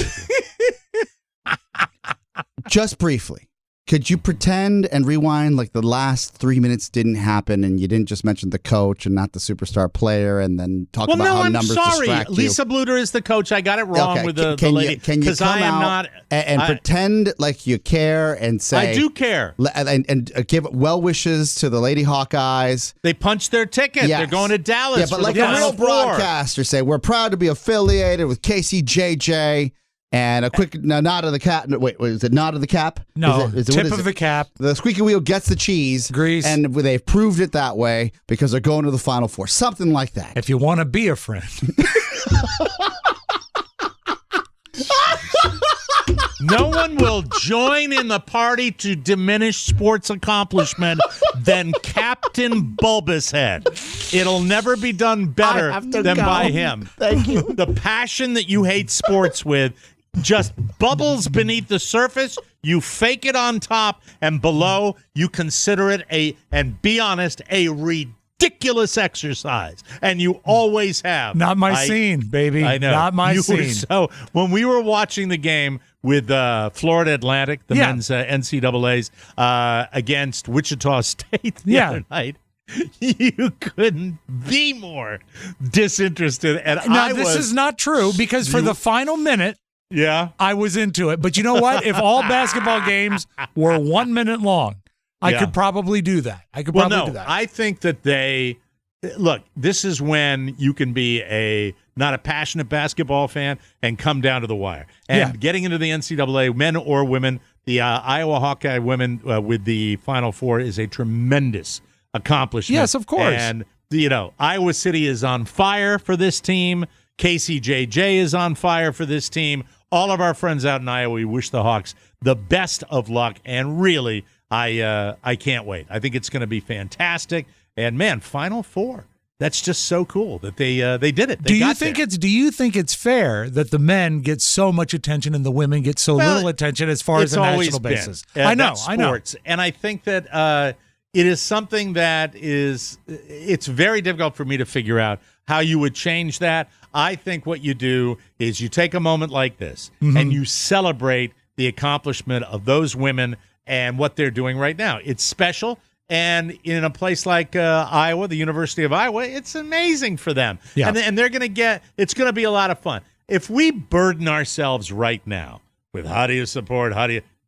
Speaker 3: just briefly, could you pretend and rewind like the last 3 minutes didn't happen and you didn't just mention the coach and not the superstar player and then talk about how
Speaker 2: I'm
Speaker 3: numbers
Speaker 2: sorry.
Speaker 3: distract you?
Speaker 2: Lisa Bluter is the coach. I got it wrong
Speaker 3: Okay,
Speaker 2: with the
Speaker 3: can
Speaker 2: lady.
Speaker 3: you come
Speaker 2: Because I am
Speaker 3: out
Speaker 2: not.
Speaker 3: and pretend like you care and say
Speaker 2: I do care.
Speaker 3: and give well wishes to the Lady Hawkeyes.
Speaker 2: They punched their ticket.
Speaker 3: Yes.
Speaker 2: They're going to Dallas.
Speaker 3: Yeah, but
Speaker 2: for
Speaker 3: like
Speaker 2: the
Speaker 3: a
Speaker 2: Final
Speaker 3: real
Speaker 2: Four.
Speaker 3: broadcaster, say we're proud to be affiliated with KCJJ. And a quick nod of the cap. Wait, is it nod of the cap?
Speaker 4: No,
Speaker 3: is it,
Speaker 4: tip
Speaker 3: what is
Speaker 4: of
Speaker 3: it?
Speaker 4: the cap.
Speaker 3: The squeaky wheel gets the cheese.
Speaker 4: Grease.
Speaker 3: And they've proved it that way because they're going to the Final Four. Something like that.
Speaker 4: If you want to be a friend.
Speaker 2: No one will join in the party to diminish sports accomplishment than Captain Bulbous-Head. It'll never be done better than by him.
Speaker 3: Thank you.
Speaker 2: The passion that you hate sports with just bubbles beneath the surface. You fake it on top, and below you consider it and be honest, a ridiculous exercise. And you always have.
Speaker 4: Not my scene, baby.
Speaker 2: I know.
Speaker 4: Not my scene.
Speaker 2: So when we were watching the game with Florida Atlantic, the men's NCAAs, against Wichita State the other night, you couldn't be more disinterested. And
Speaker 4: this is not true, because for the final minute, I was into it. But you know what? If all basketball games were 1 minute long, I could probably do that. Do that.
Speaker 2: I think that look, this is when you can be not a passionate basketball fan and come down to the wire. And getting into the NCAA, men or women, the Iowa Hawkeye women with the Final Four is a tremendous accomplishment.
Speaker 4: Yes, of course.
Speaker 2: And, Iowa City is on fire for this team. KCJJ is on fire for this team. All of our friends out in Iowa, we wish the Hawks the best of luck. And really, I can't wait. I think it's going to be fantastic. And man, Final Four. That's just so cool that they did it.
Speaker 4: Do you think it's fair that the men get so much attention and the women get so little attention as far as a national basis? I know.
Speaker 2: And I think that it is something that it's very difficult for me to figure out how you would change that. I think what you do is you take a moment like this and you celebrate the accomplishment of those women and what they're doing right now. It's special. And in a place like Iowa, the University of Iowa, it's amazing for them. Yeah. And they're going to it's going to be a lot of fun. If we burden ourselves right now with how do you support,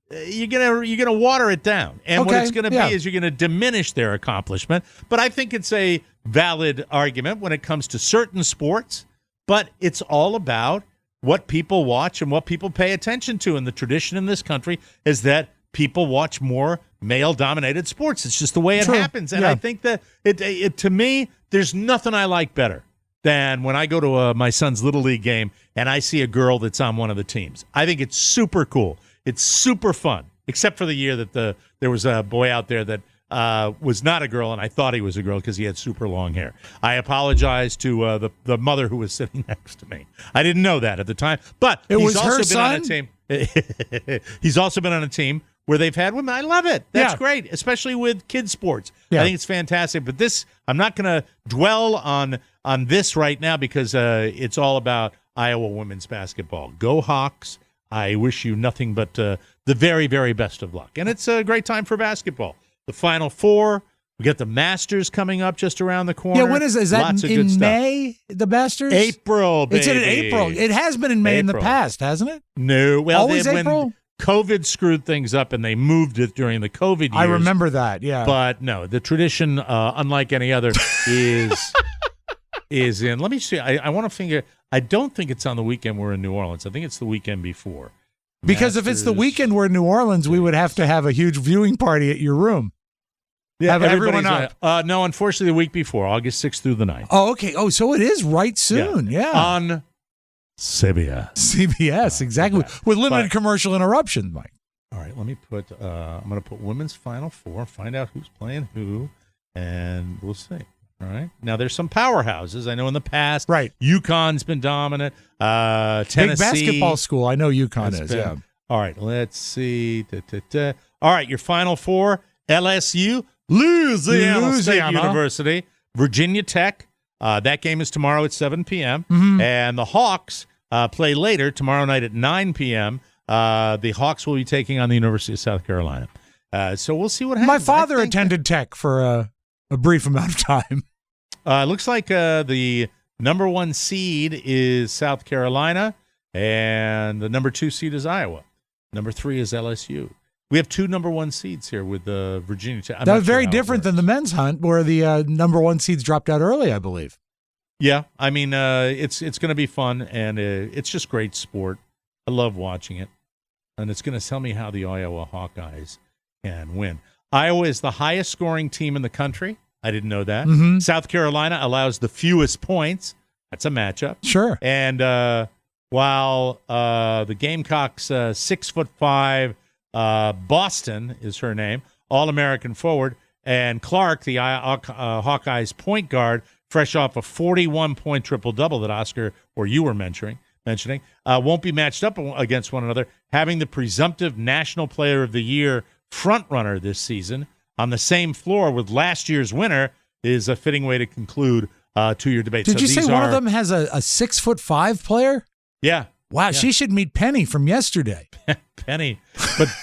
Speaker 2: you're gonna water it down. And what it's going to be is you're going to diminish their accomplishment. But I think it's a valid argument when it comes to certain sports. But it's all about what people watch and what people pay attention to. And the tradition in this country is that people watch more male-dominated sports. It's just the way it happens. And I think that it to me, there's nothing I like better than when I go to my son's Little League game and I see a girl that's on one of the teams. I think it's super cool. It's super fun, except for the year that there was a boy out there that was not a girl, and I thought he was a girl because he had super long hair. I apologize to the mother who was sitting next to me. I didn't know that at the time. But he's also been on a team. He's also been on a team where they've had women. I love it. That's great, especially with kids sports. I think it's fantastic. But I'm not going to dwell on this right now because it's all about Iowa women's basketball. Go Hawks. I wish you nothing but the very, very best of luck. And it's a great time for basketball. The Final Four. We got the Masters coming up just around the corner.
Speaker 4: Yeah, when is that in May, the Masters?
Speaker 2: April, baby.
Speaker 4: It's in April. It has been in May in the past, hasn't it?
Speaker 2: No. Well,
Speaker 4: always April?
Speaker 2: When COVID screwed things up and they moved it during the COVID years.
Speaker 4: I remember that, yeah.
Speaker 2: But no, the tradition, unlike any other, is in. Let me see. I want to figure. I don't think it's on the weekend we're in New Orleans. I think it's the weekend before.
Speaker 4: Because if it's the weekend we're in New Orleans, we would have to have a huge viewing party at your room.
Speaker 2: Yeah,
Speaker 4: have everyone up.
Speaker 2: No, unfortunately, the week before, August 6th through the 9th.
Speaker 4: Oh, okay. Oh, so it is right soon. Yeah.
Speaker 2: On CBS.
Speaker 4: CBS, exactly. With limited commercial interruption, Mike.
Speaker 2: All right, let me put, I'm going to put Women's Final Four, find out who's playing who, and we'll see. All right. Now, there's some powerhouses. I know in the past, UConn's been dominant. Tennessee.
Speaker 4: Big basketball school. I know UConn is, yeah.
Speaker 2: All right, let's see. All right, your Final Four, LSU, Louisiana State University, Virginia Tech. That game is tomorrow at 7 p.m.
Speaker 4: Mm-hmm.
Speaker 2: And the Hawks play later, tomorrow night at 9 p.m. The Hawks will be taking on the University of South Carolina. So we'll see what happens.
Speaker 4: My father attended Tech for a brief amount of time.
Speaker 2: Looks like the number 1 seed is South Carolina, and the number 2 seed is Iowa. Number 3 is LSU. We have 2 number 1 seeds here with Virginia Tech.
Speaker 4: That was very different than the men's hunt, where the number 1 seeds dropped out early, I believe.
Speaker 2: Yeah, I mean, it's going to be fun, and it's just great sport. I love watching it, and it's going to tell me how the Iowa Hawkeyes can win. Iowa is the highest scoring team in the country. I didn't know that.
Speaker 4: Mm-hmm.
Speaker 2: South Carolina allows the fewest points. That's a matchup.
Speaker 4: Sure.
Speaker 2: And while the Gamecocks 6'5", Boston is her name, All-American forward, and Clark, the Hawkeyes point guard, fresh off a 41-point triple-double that Oscar or you were mentioning, won't be matched up against one another, having the presumptive National Player of the Year frontrunner this season on the same floor with last year's winner is a fitting way to conclude 2-year debate.
Speaker 4: Did you say one of them has a 6'5" player?
Speaker 2: Yeah.
Speaker 4: Wow,
Speaker 2: yeah.
Speaker 4: she should meet Penny from yesterday.
Speaker 2: Penny,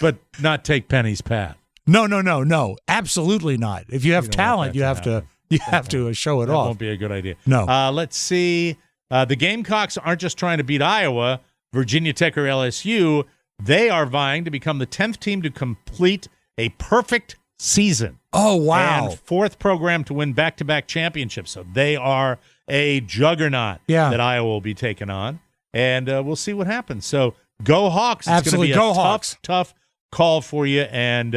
Speaker 2: but not take Penny's path.
Speaker 4: No, absolutely not. If you have talent, you have to show it
Speaker 2: That
Speaker 4: off.
Speaker 2: won't be a good idea.
Speaker 4: No.
Speaker 2: Let's see. The Gamecocks aren't just trying to beat Iowa, Virginia Tech, or LSU. They are vying to become the 10th team to complete a perfect season.
Speaker 4: Oh, wow.
Speaker 2: And fourth program to win back-to-back championships. So they are a juggernaut that Iowa will be taking on. And we'll see what happens. So go Hawks. It's
Speaker 4: Absolutely.
Speaker 2: going to be
Speaker 4: Go
Speaker 2: a
Speaker 4: Hawks.
Speaker 2: tough call for you, and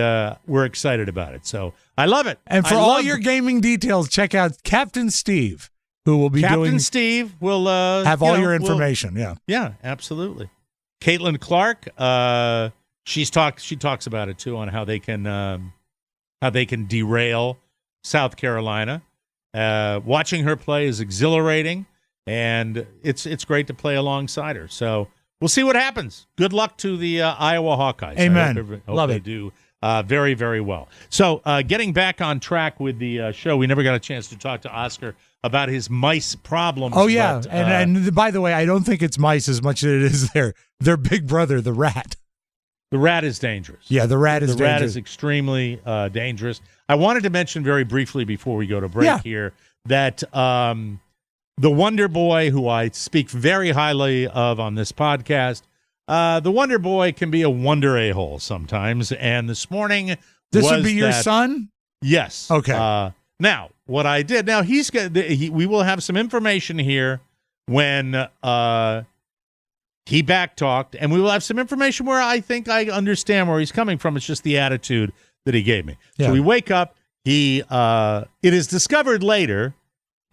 Speaker 2: we're excited about it. So I love it.
Speaker 4: And for all your gaming details, check out Captain Steve, who will be
Speaker 2: Captain Steve will
Speaker 4: have all your information.
Speaker 2: Yeah, absolutely. Caitlin Clark, she talks about it too, on how they can derail South Carolina. Watching her play is exhilarating, and it's great to play alongside her. So we'll see what happens. Good luck to the Iowa Hawkeyes.
Speaker 4: Amen.
Speaker 2: I hope
Speaker 4: Love
Speaker 2: they
Speaker 4: it.
Speaker 2: do very, very well. So getting back on track with the show, we never got a chance to talk to Oscar about his mice problems.
Speaker 4: Oh, yeah.
Speaker 2: But,
Speaker 4: and by the way, I don't think it's mice as much as it is their big brother, the rat.
Speaker 2: The rat is dangerous.
Speaker 4: Yeah, the rat is dangerous.
Speaker 2: The rat is extremely dangerous. I wanted to mention very briefly before we go to break here that the Wonder Boy, who I speak very highly of on this podcast, the Wonder Boy can be a wonder a-hole sometimes. And this morning,
Speaker 4: this would be your son?
Speaker 2: Yes.
Speaker 4: Okay.
Speaker 2: Now, what I did, we will have some information here when he backtalked, and we will have some information where I think I understand where he's coming from. It's just the attitude that he gave me.
Speaker 4: Yeah.
Speaker 2: So we wake up. It is discovered later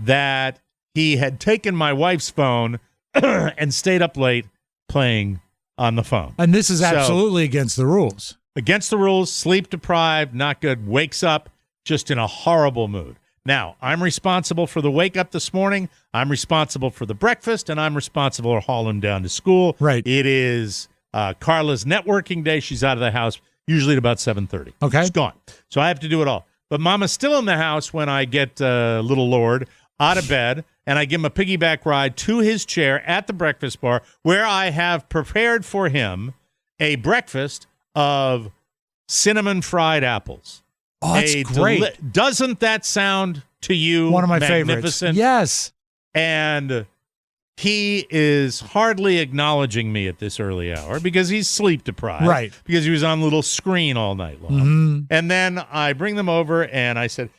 Speaker 2: that he had taken my wife's phone and stayed up late playing on the phone.
Speaker 4: And this is absolutely against the rules.
Speaker 2: Against the rules, sleep deprived, not good, wakes up just in a horrible mood. Now, I'm responsible for the wake up this morning. I'm responsible for the breakfast, and I'm responsible to haul him down to school.
Speaker 4: Right.
Speaker 2: It is Carla's networking day. She's out of the house usually at about 7:30.
Speaker 4: Okay.
Speaker 2: She's gone. So I have to do it all. But Mama's still in the house when I get little Lord out of bed, and I give him a piggyback ride to his chair at the breakfast bar, where I have prepared for him a breakfast of cinnamon fried apples.
Speaker 4: Oh, that's great.
Speaker 2: Doesn't that sound to you
Speaker 4: one of my
Speaker 2: magnificent?
Speaker 4: favorites? Yes.
Speaker 2: And he is hardly acknowledging me at this early hour because he's sleep deprived.
Speaker 4: Right.
Speaker 2: Because he was on a little screen all night long.
Speaker 4: Mm-hmm.
Speaker 2: And then I bring them over and I said,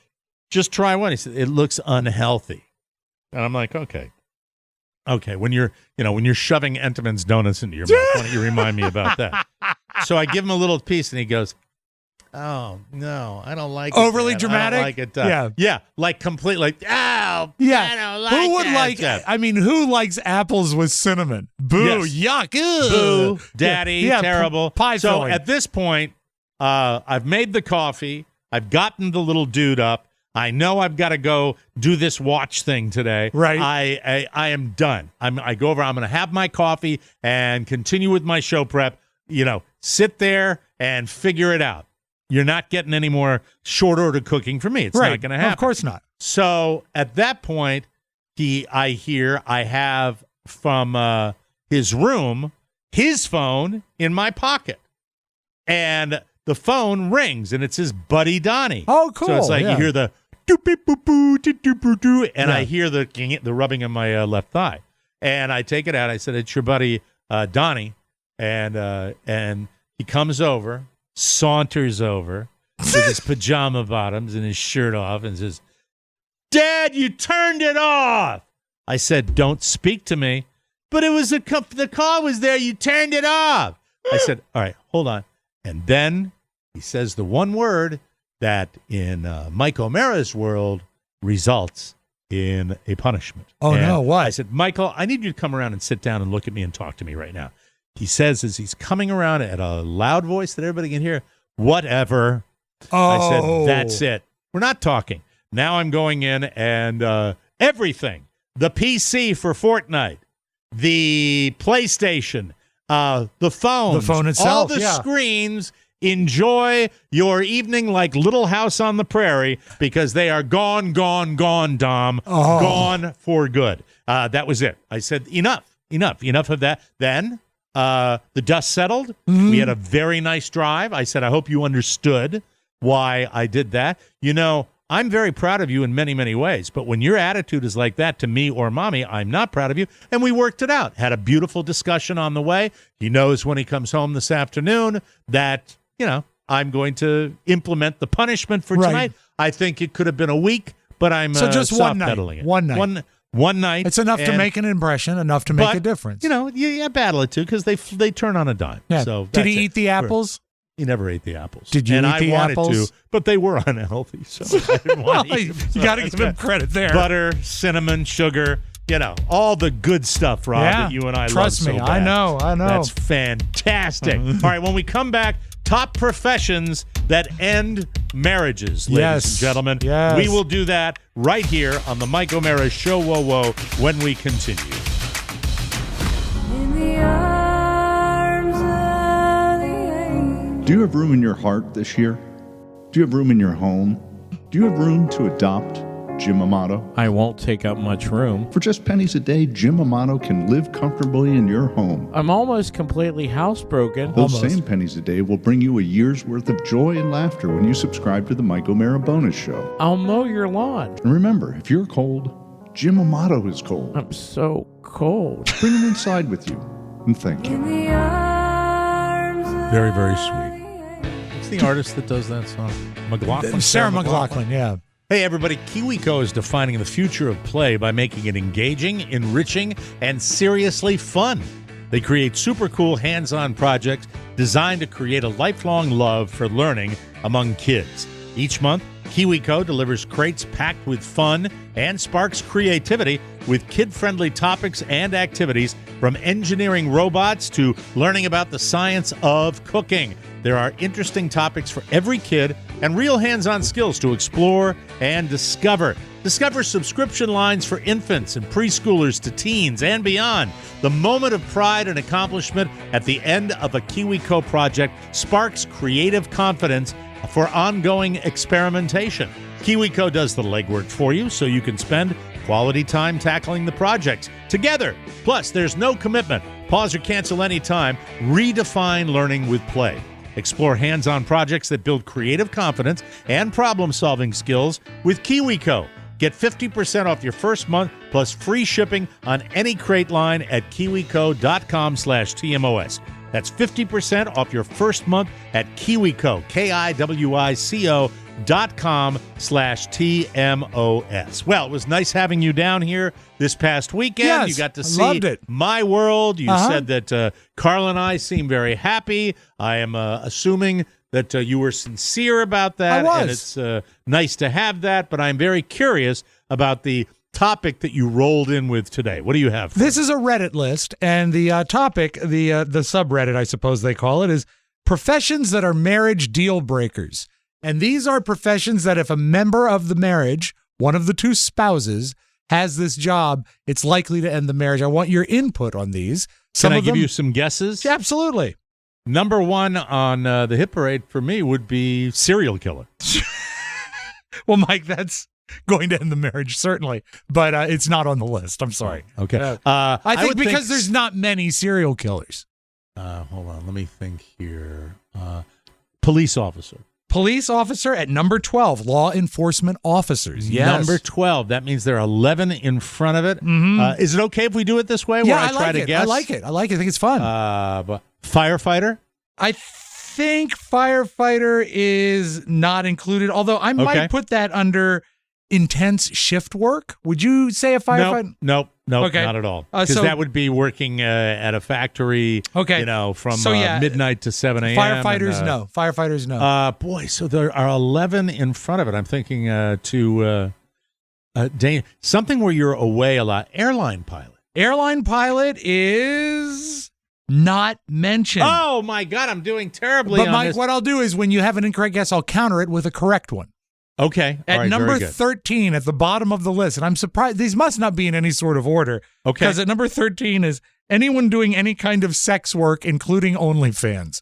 Speaker 2: just try one. He said, it looks unhealthy. And I'm like, okay. When you're shoving Entenmann's donuts into your mouth, why don't you remind me about that? So I give him a little piece and he goes, oh, no, I don't like it.
Speaker 4: Overly
Speaker 2: Dad.
Speaker 4: dramatic?
Speaker 2: I don't like it. Yeah, like complete, like, oh,
Speaker 4: yeah.
Speaker 2: I don't like
Speaker 4: who would
Speaker 2: that
Speaker 4: like,
Speaker 2: stuff.
Speaker 4: I mean, who likes apples with cinnamon? Boo,
Speaker 2: Yes.
Speaker 4: yuck, ugh.
Speaker 2: Boo, daddy,
Speaker 4: Yeah,
Speaker 2: terrible.
Speaker 4: pie
Speaker 2: so
Speaker 4: filling.
Speaker 2: at this point, I've made the coffee. I've gotten the little dude up. I know I've got to go do this watch thing today.
Speaker 4: Right.
Speaker 2: I am done. I go over. I'm going to have my coffee and continue with my show prep. Sit there and figure it out. You're not getting any more short order cooking from me. It's not going to happen.
Speaker 4: Of course not.
Speaker 2: So at that point, I have from his room his phone in my pocket, and the phone rings, and it's his buddy Donnie.
Speaker 4: Oh, cool!
Speaker 2: So it's like you hear the doop-beep-boop-boo, and I hear the rubbing of my left thigh, and I take it out. I said, "It's your buddy Donnie," and he comes over. Saunters over with his pajama bottoms and his shirt off and says, Dad, you turned it off. I said, don't speak to me. But it was the car was there. You turned it off. I said, all right, hold on. And then he says the one word that in Mike O'Mara's world results in a punishment.
Speaker 4: Oh, no, what?
Speaker 2: I said, Michael, I need you to come around and sit down and look at me and talk to me right now. He says as he's coming around at a loud voice that everybody can hear, whatever.
Speaker 4: Oh.
Speaker 2: I said, that's it. We're not talking. Now I'm going in and everything, the PC for Fortnite, the PlayStation, the phone
Speaker 4: itself,
Speaker 2: all the screens. Enjoy your evening like Little House on the Prairie because they are gone, Dom.
Speaker 4: Oh.
Speaker 2: Gone for good. That was it. I said, enough of that. Then the dust settled.
Speaker 4: Mm-hmm.
Speaker 2: We had a very nice drive. I said, I hope you understood why I did that. You know, I'm very proud of you in many, many ways, but when your attitude is like that to me or mommy, I'm not proud of you. And we worked it out. Had a beautiful discussion on the way. He knows when he comes home this afternoon that, you know, I'm going to implement the punishment for tonight. I think it could have been a week, but I'm
Speaker 4: so just one night.
Speaker 2: it.
Speaker 4: One night.
Speaker 2: One night.
Speaker 4: It's enough to make an impression, enough to make a difference.
Speaker 2: You know, you battle it too because they turn on a dime.
Speaker 4: Yeah.
Speaker 2: So
Speaker 4: did he eat the apples?
Speaker 2: He never ate the apples.
Speaker 4: Did you eat the apples?
Speaker 2: I wanted to, but they were unhealthy, so I didn't want to eat them.
Speaker 4: You got to give him credit there.
Speaker 2: Butter, cinnamon, sugar, you know, all the good stuff, Rob, that you and I
Speaker 4: trust
Speaker 2: love
Speaker 4: me,
Speaker 2: so bad.
Speaker 4: I know.
Speaker 2: That's fantastic. All right, when we come back, top professions that end marriages, ladies and gentlemen.
Speaker 4: Yes.
Speaker 2: We will do that right here on the Mike O'Mara Show, when we continue.
Speaker 12: Do you have room in your heart this year? Do you have room in your home? Do you have room to adopt Jim Amato?
Speaker 9: I won't take up much room.
Speaker 12: For just pennies a day, Jim Amato can live comfortably in your home.
Speaker 9: I'm almost completely housebroken.
Speaker 12: Those same pennies a day will bring you a year's worth of joy and laughter when you subscribe to the Mike O'Mara Bonus Show.
Speaker 9: I'll mow your lawn.
Speaker 12: And remember, if you're cold, Jim Amato is cold.
Speaker 9: I'm so cold.
Speaker 12: Bring him inside with you and thank you.
Speaker 2: Very, very sweet. What's the artist that does that song? McLaughlin?
Speaker 4: Sarah McLaughlin, yeah.
Speaker 2: Hey, everybody, KiwiCo is defining the future of play by making it engaging, enriching, and seriously fun. They create super cool hands-on projects designed to create a lifelong love for learning among kids. Each month, KiwiCo delivers crates packed with fun and sparks creativity with kid-friendly topics and activities from engineering robots to learning about the science of cooking. There are interesting topics for every kid and real hands-on skills to explore and discover. Discover subscription lines for infants and preschoolers to teens and beyond. The moment of pride and accomplishment at the end of a KiwiCo project sparks creative confidence for ongoing experimentation. KiwiCo does the legwork for you so you can spend quality time tackling the projects together. Plus, there's no commitment. Pause or cancel anytime. Redefine learning with play. Explore hands-on projects that build creative confidence and problem-solving skills with KiwiCo. Get 50% off your first month plus free shipping on any crate line at kiwico.com/TMOS. That's 50% off your first month at KiwiCo, KiwiCo.com/TMOS. Well, it was nice having you down here this past weekend.
Speaker 4: Yes,
Speaker 2: you got to
Speaker 4: I
Speaker 2: see
Speaker 4: loved it.
Speaker 2: my world. You said that Carl and I seem very happy. I am assuming that you were sincere about that.
Speaker 4: I was.
Speaker 2: And it's nice to have that, but I'm very curious about the topic that you rolled in with today. What do you have?
Speaker 4: This is a Reddit list, and the topic, the subreddit, I suppose they call it, is professions that are marriage deal breakers. And these are professions that if a member of the marriage, one of the two spouses, has this job, it's likely to end the marriage. I want your input on these.
Speaker 2: Can I give you some guesses?
Speaker 4: Yeah, absolutely.
Speaker 2: Number one on the hit parade for me would be serial killer.
Speaker 4: Well, Mike, that's going to end the marriage, certainly. But it's not on the list. I'm sorry.
Speaker 2: Okay.
Speaker 4: I think because there's not many serial killers.
Speaker 2: Hold on. Let me think here. Police officer.
Speaker 4: Police officer at number 12, law enforcement officers. Yes.
Speaker 2: Number 12. That means there are 11 in front of it.
Speaker 4: Mm-hmm.
Speaker 2: Is it okay if we do it this way?
Speaker 4: Yeah,
Speaker 2: where I
Speaker 4: like
Speaker 2: try to
Speaker 4: it.
Speaker 2: guess?
Speaker 4: I like it. I think it's fun.
Speaker 2: But firefighter?
Speaker 4: I think firefighter is not included, although I might put that under intense shift work. Would you say a firefighter?
Speaker 2: Nope,
Speaker 4: Okay.
Speaker 2: not at all. Because
Speaker 4: So-
Speaker 2: that would be working at a factory, from midnight to 7 a.m.
Speaker 4: Firefighters, no. Firefighters, no.
Speaker 2: Boy, so there are 11 in front of it. I'm thinking to Something where you're away a lot. Airline pilot.
Speaker 4: Airline pilot is not mentioned.
Speaker 2: Oh, my God. I'm doing terribly
Speaker 4: But,
Speaker 2: on
Speaker 4: Mike,
Speaker 2: this.
Speaker 4: what I'll do is when you have an incorrect guess, I'll counter it with a correct one.
Speaker 2: Okay. All
Speaker 4: At
Speaker 2: right,
Speaker 4: number
Speaker 2: very good.
Speaker 4: 13, at the bottom of the list, and I'm surprised, these must not be in any sort of order.
Speaker 2: Okay.
Speaker 4: Because at number 13 is anyone doing any kind of sex work, including OnlyFans.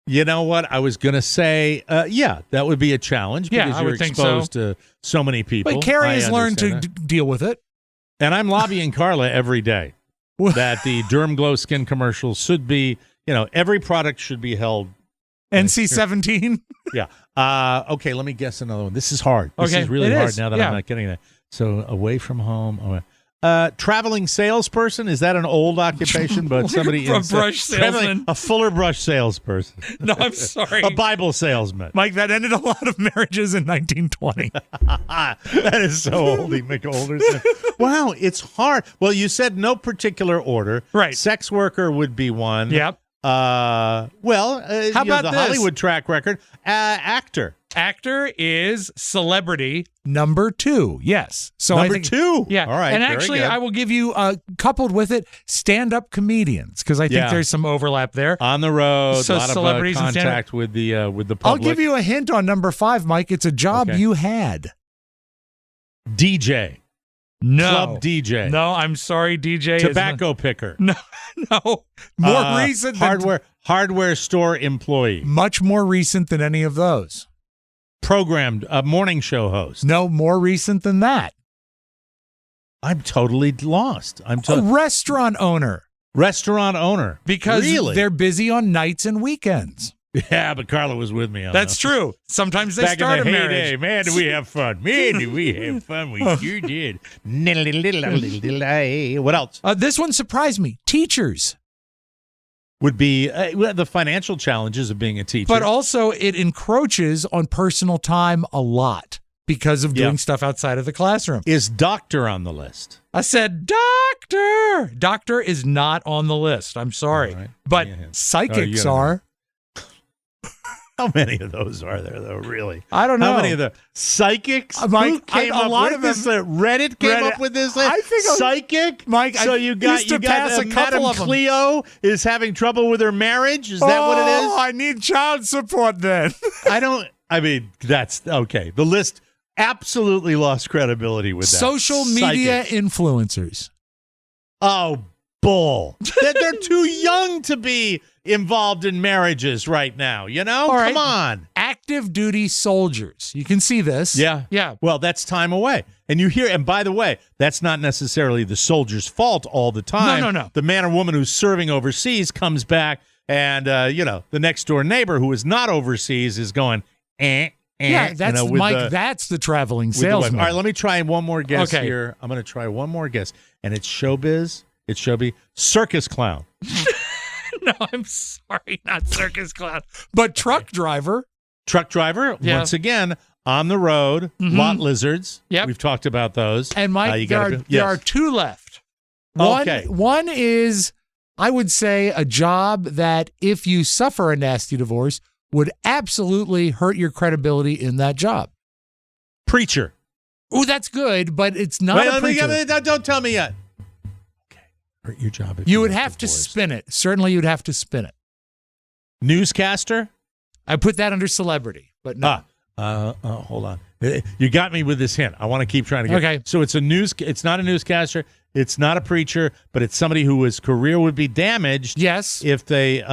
Speaker 2: You know what? I was going to say, yeah, that would be a challenge
Speaker 4: Yeah,
Speaker 2: because
Speaker 4: I
Speaker 2: you're
Speaker 4: would think
Speaker 2: exposed to so many people.
Speaker 4: But Carrie
Speaker 2: I
Speaker 4: has learned to
Speaker 2: understand that.
Speaker 4: deal with it.
Speaker 2: And I'm lobbying Carla every day that the Derm Glow skin commercials should be, every product should be held.
Speaker 4: NC-17?
Speaker 2: Yeah. Okay, let me guess another one. This is hard. This
Speaker 4: Okay,
Speaker 2: is really
Speaker 4: it
Speaker 2: hard
Speaker 4: is.
Speaker 2: now that
Speaker 4: Yeah.
Speaker 2: I'm not getting that. So away from home. Traveling salesperson, is that an old occupation? But somebody
Speaker 4: A brush salesman.
Speaker 2: a Fuller brush salesperson.
Speaker 4: No, I'm sorry.
Speaker 2: A Bible salesman.
Speaker 4: Mike, that ended a lot of marriages in 1920.
Speaker 2: That is so old. He make older. Wow, it's hard. Well, you said no particular order.
Speaker 4: Right.
Speaker 2: Sex worker would be one.
Speaker 4: Yep.
Speaker 2: How
Speaker 4: about
Speaker 2: the
Speaker 4: this?
Speaker 2: Hollywood track record? Actor.
Speaker 4: Actor is celebrity number 2. Yes. So
Speaker 2: Number
Speaker 4: I think,
Speaker 2: 2.
Speaker 4: Yeah.
Speaker 2: All right.
Speaker 4: And
Speaker 2: very
Speaker 4: actually,
Speaker 2: good.
Speaker 4: I will give you, coupled with it, stand-up comedians, because I think
Speaker 2: Yeah.
Speaker 4: there's some overlap there.
Speaker 2: On the road,
Speaker 4: So
Speaker 2: a lot
Speaker 4: celebrities
Speaker 2: of
Speaker 4: and
Speaker 2: contact with the public.
Speaker 4: I'll give you a hint on number 5, Mike. It's a job
Speaker 2: Okay.
Speaker 4: you had.
Speaker 2: DJ.
Speaker 4: No.
Speaker 2: Club DJ.
Speaker 4: No, I'm sorry, DJ.
Speaker 2: Tobacco picker.
Speaker 4: No. More recent than
Speaker 2: hardware store employee.
Speaker 4: much more recent than any of those.
Speaker 2: Programmed morning show host.
Speaker 4: No, more recent than that.
Speaker 2: I'm totally lost.
Speaker 4: A restaurant owner.
Speaker 2: Restaurant owner.
Speaker 4: Because
Speaker 2: Really?
Speaker 4: they're busy on nights and weekends.
Speaker 2: Yeah, but Carla was with me on
Speaker 4: That's
Speaker 2: that.
Speaker 4: true. Sometimes they
Speaker 2: Back
Speaker 4: start
Speaker 2: in
Speaker 4: a
Speaker 2: the
Speaker 4: marriage.
Speaker 2: heyday, man, did we have fun? Man, did we have fun? We sure did. What else?
Speaker 4: This one surprised me. Teachers.
Speaker 2: Would be the financial challenges of being a teacher.
Speaker 4: But also it encroaches on personal time a lot because of doing stuff outside of the classroom.
Speaker 2: Is doctor on the list?
Speaker 4: I said doctor. Doctor is not on the list. I'm sorry.
Speaker 2: All right.
Speaker 4: But
Speaker 2: Yeah.
Speaker 4: psychics
Speaker 2: gotta
Speaker 4: are.
Speaker 2: How many of those are there, though, really?
Speaker 4: I don't know.
Speaker 2: How many of the psychics?
Speaker 4: Mike,
Speaker 2: Who came
Speaker 4: a
Speaker 2: up
Speaker 4: lot
Speaker 2: with
Speaker 4: of
Speaker 2: this?
Speaker 4: them-
Speaker 2: Reddit came
Speaker 4: Reddit-
Speaker 2: up with this?
Speaker 4: I think
Speaker 2: Psychic?
Speaker 4: Mike,
Speaker 2: so
Speaker 4: I
Speaker 2: you got
Speaker 4: used to pass a couple
Speaker 2: Madam
Speaker 4: of them.
Speaker 2: Cleo is having trouble with her marriage? Is that what it is?
Speaker 4: I need child support then.
Speaker 2: That's okay. The list absolutely lost credibility with that.
Speaker 4: Social media
Speaker 2: Psychic.
Speaker 4: influencers.
Speaker 2: Oh, bull. They're too young to be involved in marriages right now,
Speaker 4: All right.
Speaker 2: Come on.
Speaker 4: Active duty soldiers. You can see this.
Speaker 2: Yeah.
Speaker 4: Yeah.
Speaker 2: Well, that's time away. And you hear, and by the way, that's not necessarily the soldier's fault all the time.
Speaker 4: No.
Speaker 2: The man or woman who's serving overseas comes back and, the next door neighbor who is not overseas is going,
Speaker 4: Yeah, that's
Speaker 2: with
Speaker 4: Mike. That's the traveling
Speaker 2: with the wife.
Speaker 4: salesman.
Speaker 2: All right, let me try one more guess
Speaker 4: Okay.
Speaker 2: here. I'm going to try one more guess. And it's showbiz. It's showbiz. Circus clown.
Speaker 4: No, I'm sorry, not circus clown, but truck driver.
Speaker 2: Truck driver,
Speaker 4: Yeah.
Speaker 2: once again, on the road, lot lizards.
Speaker 4: Yep.
Speaker 2: We've talked about those.
Speaker 4: And Mike,
Speaker 2: you
Speaker 4: there
Speaker 2: gotta
Speaker 4: are,
Speaker 2: be- yes.
Speaker 4: there are 2 left.
Speaker 2: Okay.
Speaker 4: One is, I would say, a job that if you suffer a nasty divorce would absolutely hurt your credibility in that job.
Speaker 2: Preacher.
Speaker 4: Oh, that's good, but it's not a preacher.
Speaker 2: Don't tell me yet. Okay. Hurt your job. If
Speaker 4: You would
Speaker 2: get
Speaker 4: have to
Speaker 2: divorced.
Speaker 4: spin it. Certainly, you'd have to spin it.
Speaker 2: Newscaster?
Speaker 4: I put that under celebrity, but no.
Speaker 2: Hold on. You got me with this hint. I want to keep trying to get.
Speaker 4: Okay.
Speaker 2: So it's not a newscaster. It's not a preacher, but it's somebody whose career would be damaged.
Speaker 4: Yes.
Speaker 2: If they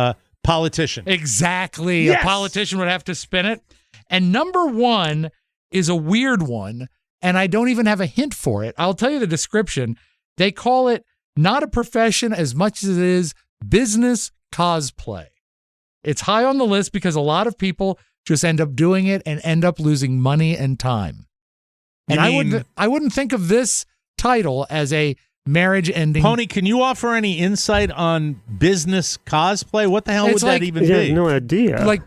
Speaker 2: politician.
Speaker 4: Exactly.
Speaker 2: Yes.
Speaker 4: A politician would have to spin it. And number 1 is a weird one, and I don't even have a hint for it. I'll tell you the description. They call it not a profession as much as it is business cosplay. It's high on the list because a lot of people just end up doing it and end up losing money and time. And I wouldn't think of this title as a marriage ending.
Speaker 2: Pony, can you offer any insight on business cosplay? What the hell would that even
Speaker 5: I
Speaker 2: be?
Speaker 5: have no idea.
Speaker 4: Like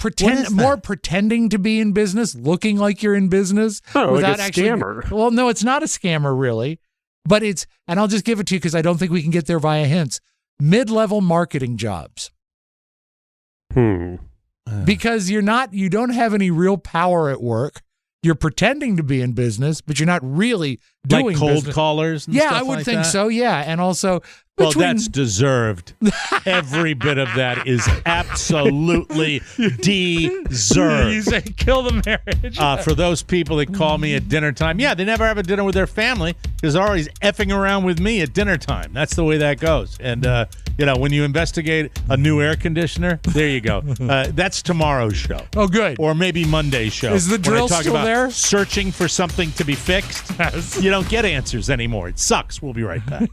Speaker 4: more pretending to be in business, looking like you're in business.
Speaker 5: Oh, like
Speaker 4: without
Speaker 5: a
Speaker 4: actually,
Speaker 5: scammer.
Speaker 4: Well, no, it's not a scammer really, but it's, and I'll just give it to you because I don't think we can get there via hints. Mid-level marketing jobs. Because you don't have any real power at work. you're pretending to be in business, but you're not really doing
Speaker 2: like cold
Speaker 4: business.
Speaker 2: callers and
Speaker 4: Yeah,
Speaker 2: stuff
Speaker 4: I would
Speaker 2: like
Speaker 4: think
Speaker 2: that?
Speaker 4: so, yeah. And also,
Speaker 2: Well, that's deserved. Every bit of that is absolutely deserved.
Speaker 4: You say kill the marriage.
Speaker 2: For those people that call me at dinner time, yeah, they never have a dinner with their family because they're always effing around with me at dinner time. That's the way that goes. And, when you investigate a new air conditioner, there you go. That's tomorrow's show.
Speaker 4: Oh, good.
Speaker 2: Or maybe Monday's show.
Speaker 4: Is the
Speaker 2: when I
Speaker 4: drill
Speaker 2: talk
Speaker 4: still
Speaker 2: about
Speaker 4: there?
Speaker 2: Searching for something to be fixed.
Speaker 4: Yes.
Speaker 2: You don't get answers anymore. It sucks. We'll be right back.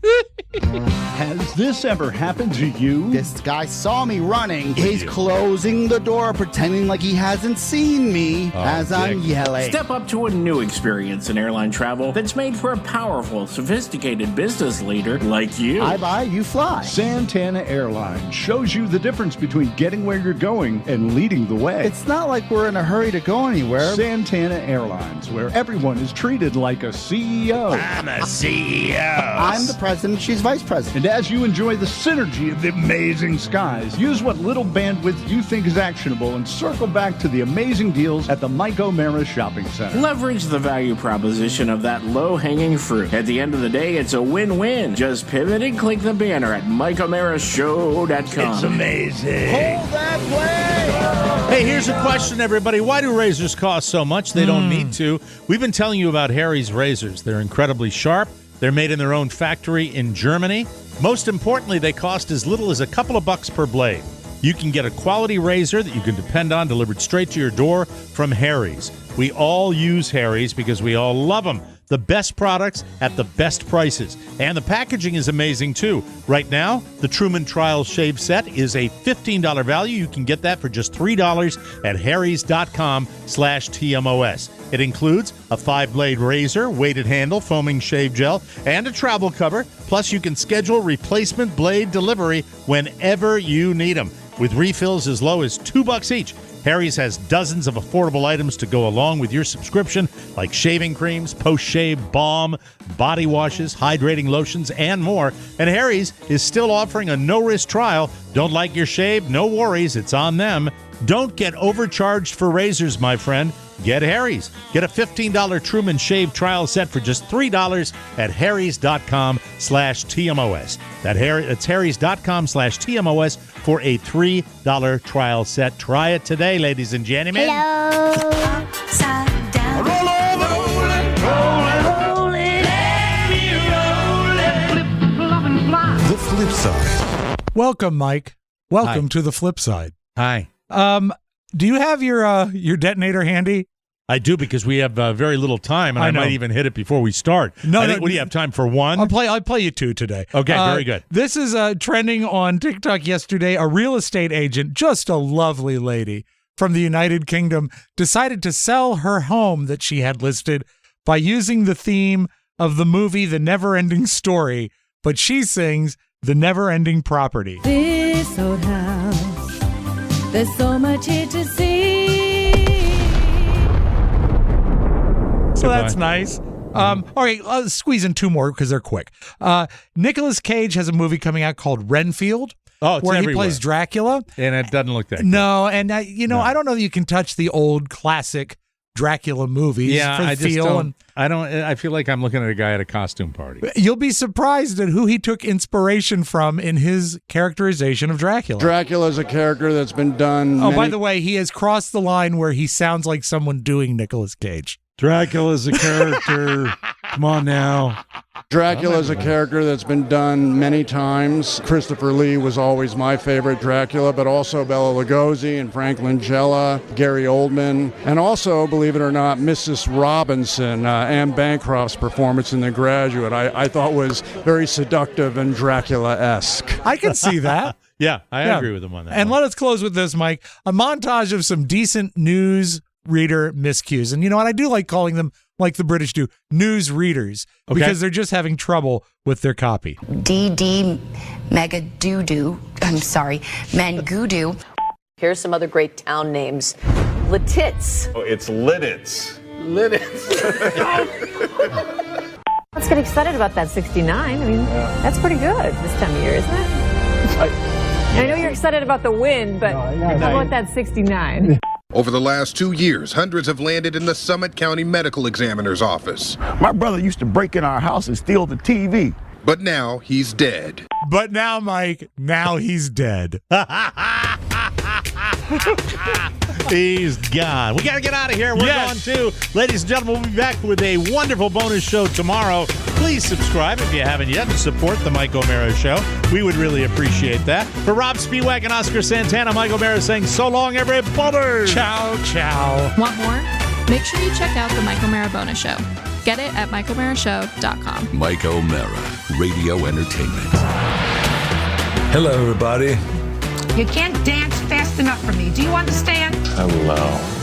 Speaker 12: Has this ever happened to you?
Speaker 3: This guy saw me running. He's closing the door, pretending like he hasn't seen me as I'm yelling.
Speaker 9: Step up to a new experience in airline travel that's made for a powerful, sophisticated business leader like you.
Speaker 3: I buy, you fly.
Speaker 12: Santana Airlines shows you the difference between getting where you're going and leading the way.
Speaker 3: It's not like we're in a hurry to go anywhere.
Speaker 12: Santana Airlines, where everyone is treated like a CEO.
Speaker 2: I'm a CEO.
Speaker 3: I'm the president, she's vice president.
Speaker 12: And as you enjoy the synergy of the amazing skies, use what little bandwidth you think is actionable and circle back to the amazing deals at the Mike O'Mara Shopping Center.
Speaker 9: Leverage the value proposition of that low-hanging fruit. At the end of the day, it's a win-win. Just pivot and click the banner at MikeO'MaraShow.com.
Speaker 2: It's amazing.
Speaker 3: Hold that play!
Speaker 2: Hey, here's a question, everybody. Why do razors cost so much? They don't need to. We've been telling you about Harry's razors. They're incredibly sharp. They're made in their own factory in Germany. Most importantly, they cost as little as a couple of bucks per blade. You can get a quality razor that you can depend on delivered straight to your door from Harry's. We all use Harry's because we all love them. The best products at the best prices. And the packaging is amazing, too. Right now, the Truman Trial Shave Set is a $15 value. You can get that for just $3 at harrys.com/TMOS. It includes a 5-blade razor, weighted handle, foaming shave gel, and a travel cover. Plus, you can schedule replacement blade delivery whenever you need them, with refills as low as $2 each. Harry's has dozens of affordable items to go along with your subscription, like shaving creams, post-shave balm, body washes, hydrating lotions, and more. And Harry's is still offering a no-risk trial. Don't like your shave? No worries. It's on them. Don't get overcharged for razors, my friend. Get Harry's. Get a $15 Truman Shave Trial Set for just $3 at harrys.com/TMOS. That's harrys.com/TMOS for a $3 trial set. Try it today, ladies and gentlemen.
Speaker 13: Hello. Upside down.
Speaker 10: Roll over.
Speaker 14: The flip side.
Speaker 4: Welcome, Mike. Welcome to the flip side.
Speaker 2: Hi.
Speaker 4: Do you have your detonator handy?
Speaker 2: I do, because we have very little time, and I might even hit it before we start. What do you have time for? One?
Speaker 4: I'll play you two today.
Speaker 2: Okay, very good.
Speaker 4: This is trending on TikTok yesterday. A real estate agent, just a lovely lady from the United Kingdom, decided to sell her home that she had listed by using the theme of the movie The Never-Ending Story, but she sings The Never-Ending Property.
Speaker 13: This old house, there's so much here to see.
Speaker 4: So that's nice. All right, I'll squeeze in two more because they're quick. Nicolas Cage has a movie coming out called Renfield.
Speaker 2: Oh, it's
Speaker 4: where
Speaker 2: everywhere.
Speaker 4: he plays Dracula.
Speaker 2: And it doesn't look that good.
Speaker 4: No, and I don't know that you can touch the old classic Dracula movies.
Speaker 2: Yeah,
Speaker 4: for the
Speaker 2: I just
Speaker 4: feel
Speaker 2: don't. I feel like I'm looking at a guy at a costume party.
Speaker 4: You'll be surprised at who he took inspiration from in his characterization of Dracula.
Speaker 15: Dracula's a character that's been done.
Speaker 4: By the way, he has crossed the line where he sounds like someone doing Nicolas Cage.
Speaker 15: Dracula's a character. Come on now. Dracula's a character that's been done many times. Christopher Lee was always my favorite Dracula, but also Bela Lugosi and Frank Langella, Gary Oldman, and also, believe it or not, Mrs. Robinson, Anne Bancroft's performance in The Graduate, I thought was very seductive and Dracula-esque.
Speaker 4: I can see that.
Speaker 2: I agree with him on that.
Speaker 4: And let us close with this, Mike. A montage of some decent news reader miscues. And you know what? I do like calling them, like the British do, news readers, because they're just having trouble with their copy.
Speaker 16: DD Megadoodoo. I'm sorry, Mangudu.
Speaker 17: Here's some other great town names. Lititz.
Speaker 10: Oh, it's Lidditz.
Speaker 17: Let's get excited about that 69. I mean, that's pretty good this time of year, isn't it? I know you're excited about the win, but how about that 69?
Speaker 18: Over the last 2 years, hundreds have landed in the Summit County Medical Examiner's office.
Speaker 19: My brother used to break in our house and steal the TV.
Speaker 18: But now he's dead.
Speaker 4: But now, Mike, now he's dead.
Speaker 2: He's gone. We got to get out of here. We're going too. Ladies and gentlemen, we'll be back with a wonderful bonus show tomorrow. Please subscribe if you haven't yet and support the Mike O'Mara Show. We would really appreciate that. For Rob Spiewak and Oscar Santana, Mike O'Mara saying so long, everybody.
Speaker 4: Ciao, ciao.
Speaker 20: Want more? Make sure you check out the Mike O'Mara Bonus Show. Get it at MikeO'MaraShow.com.
Speaker 1: Mike O'Mara, Radio Entertainment.
Speaker 21: Hello, everybody.
Speaker 22: You can't dance fast enough for me. Do you understand?
Speaker 21: Hello.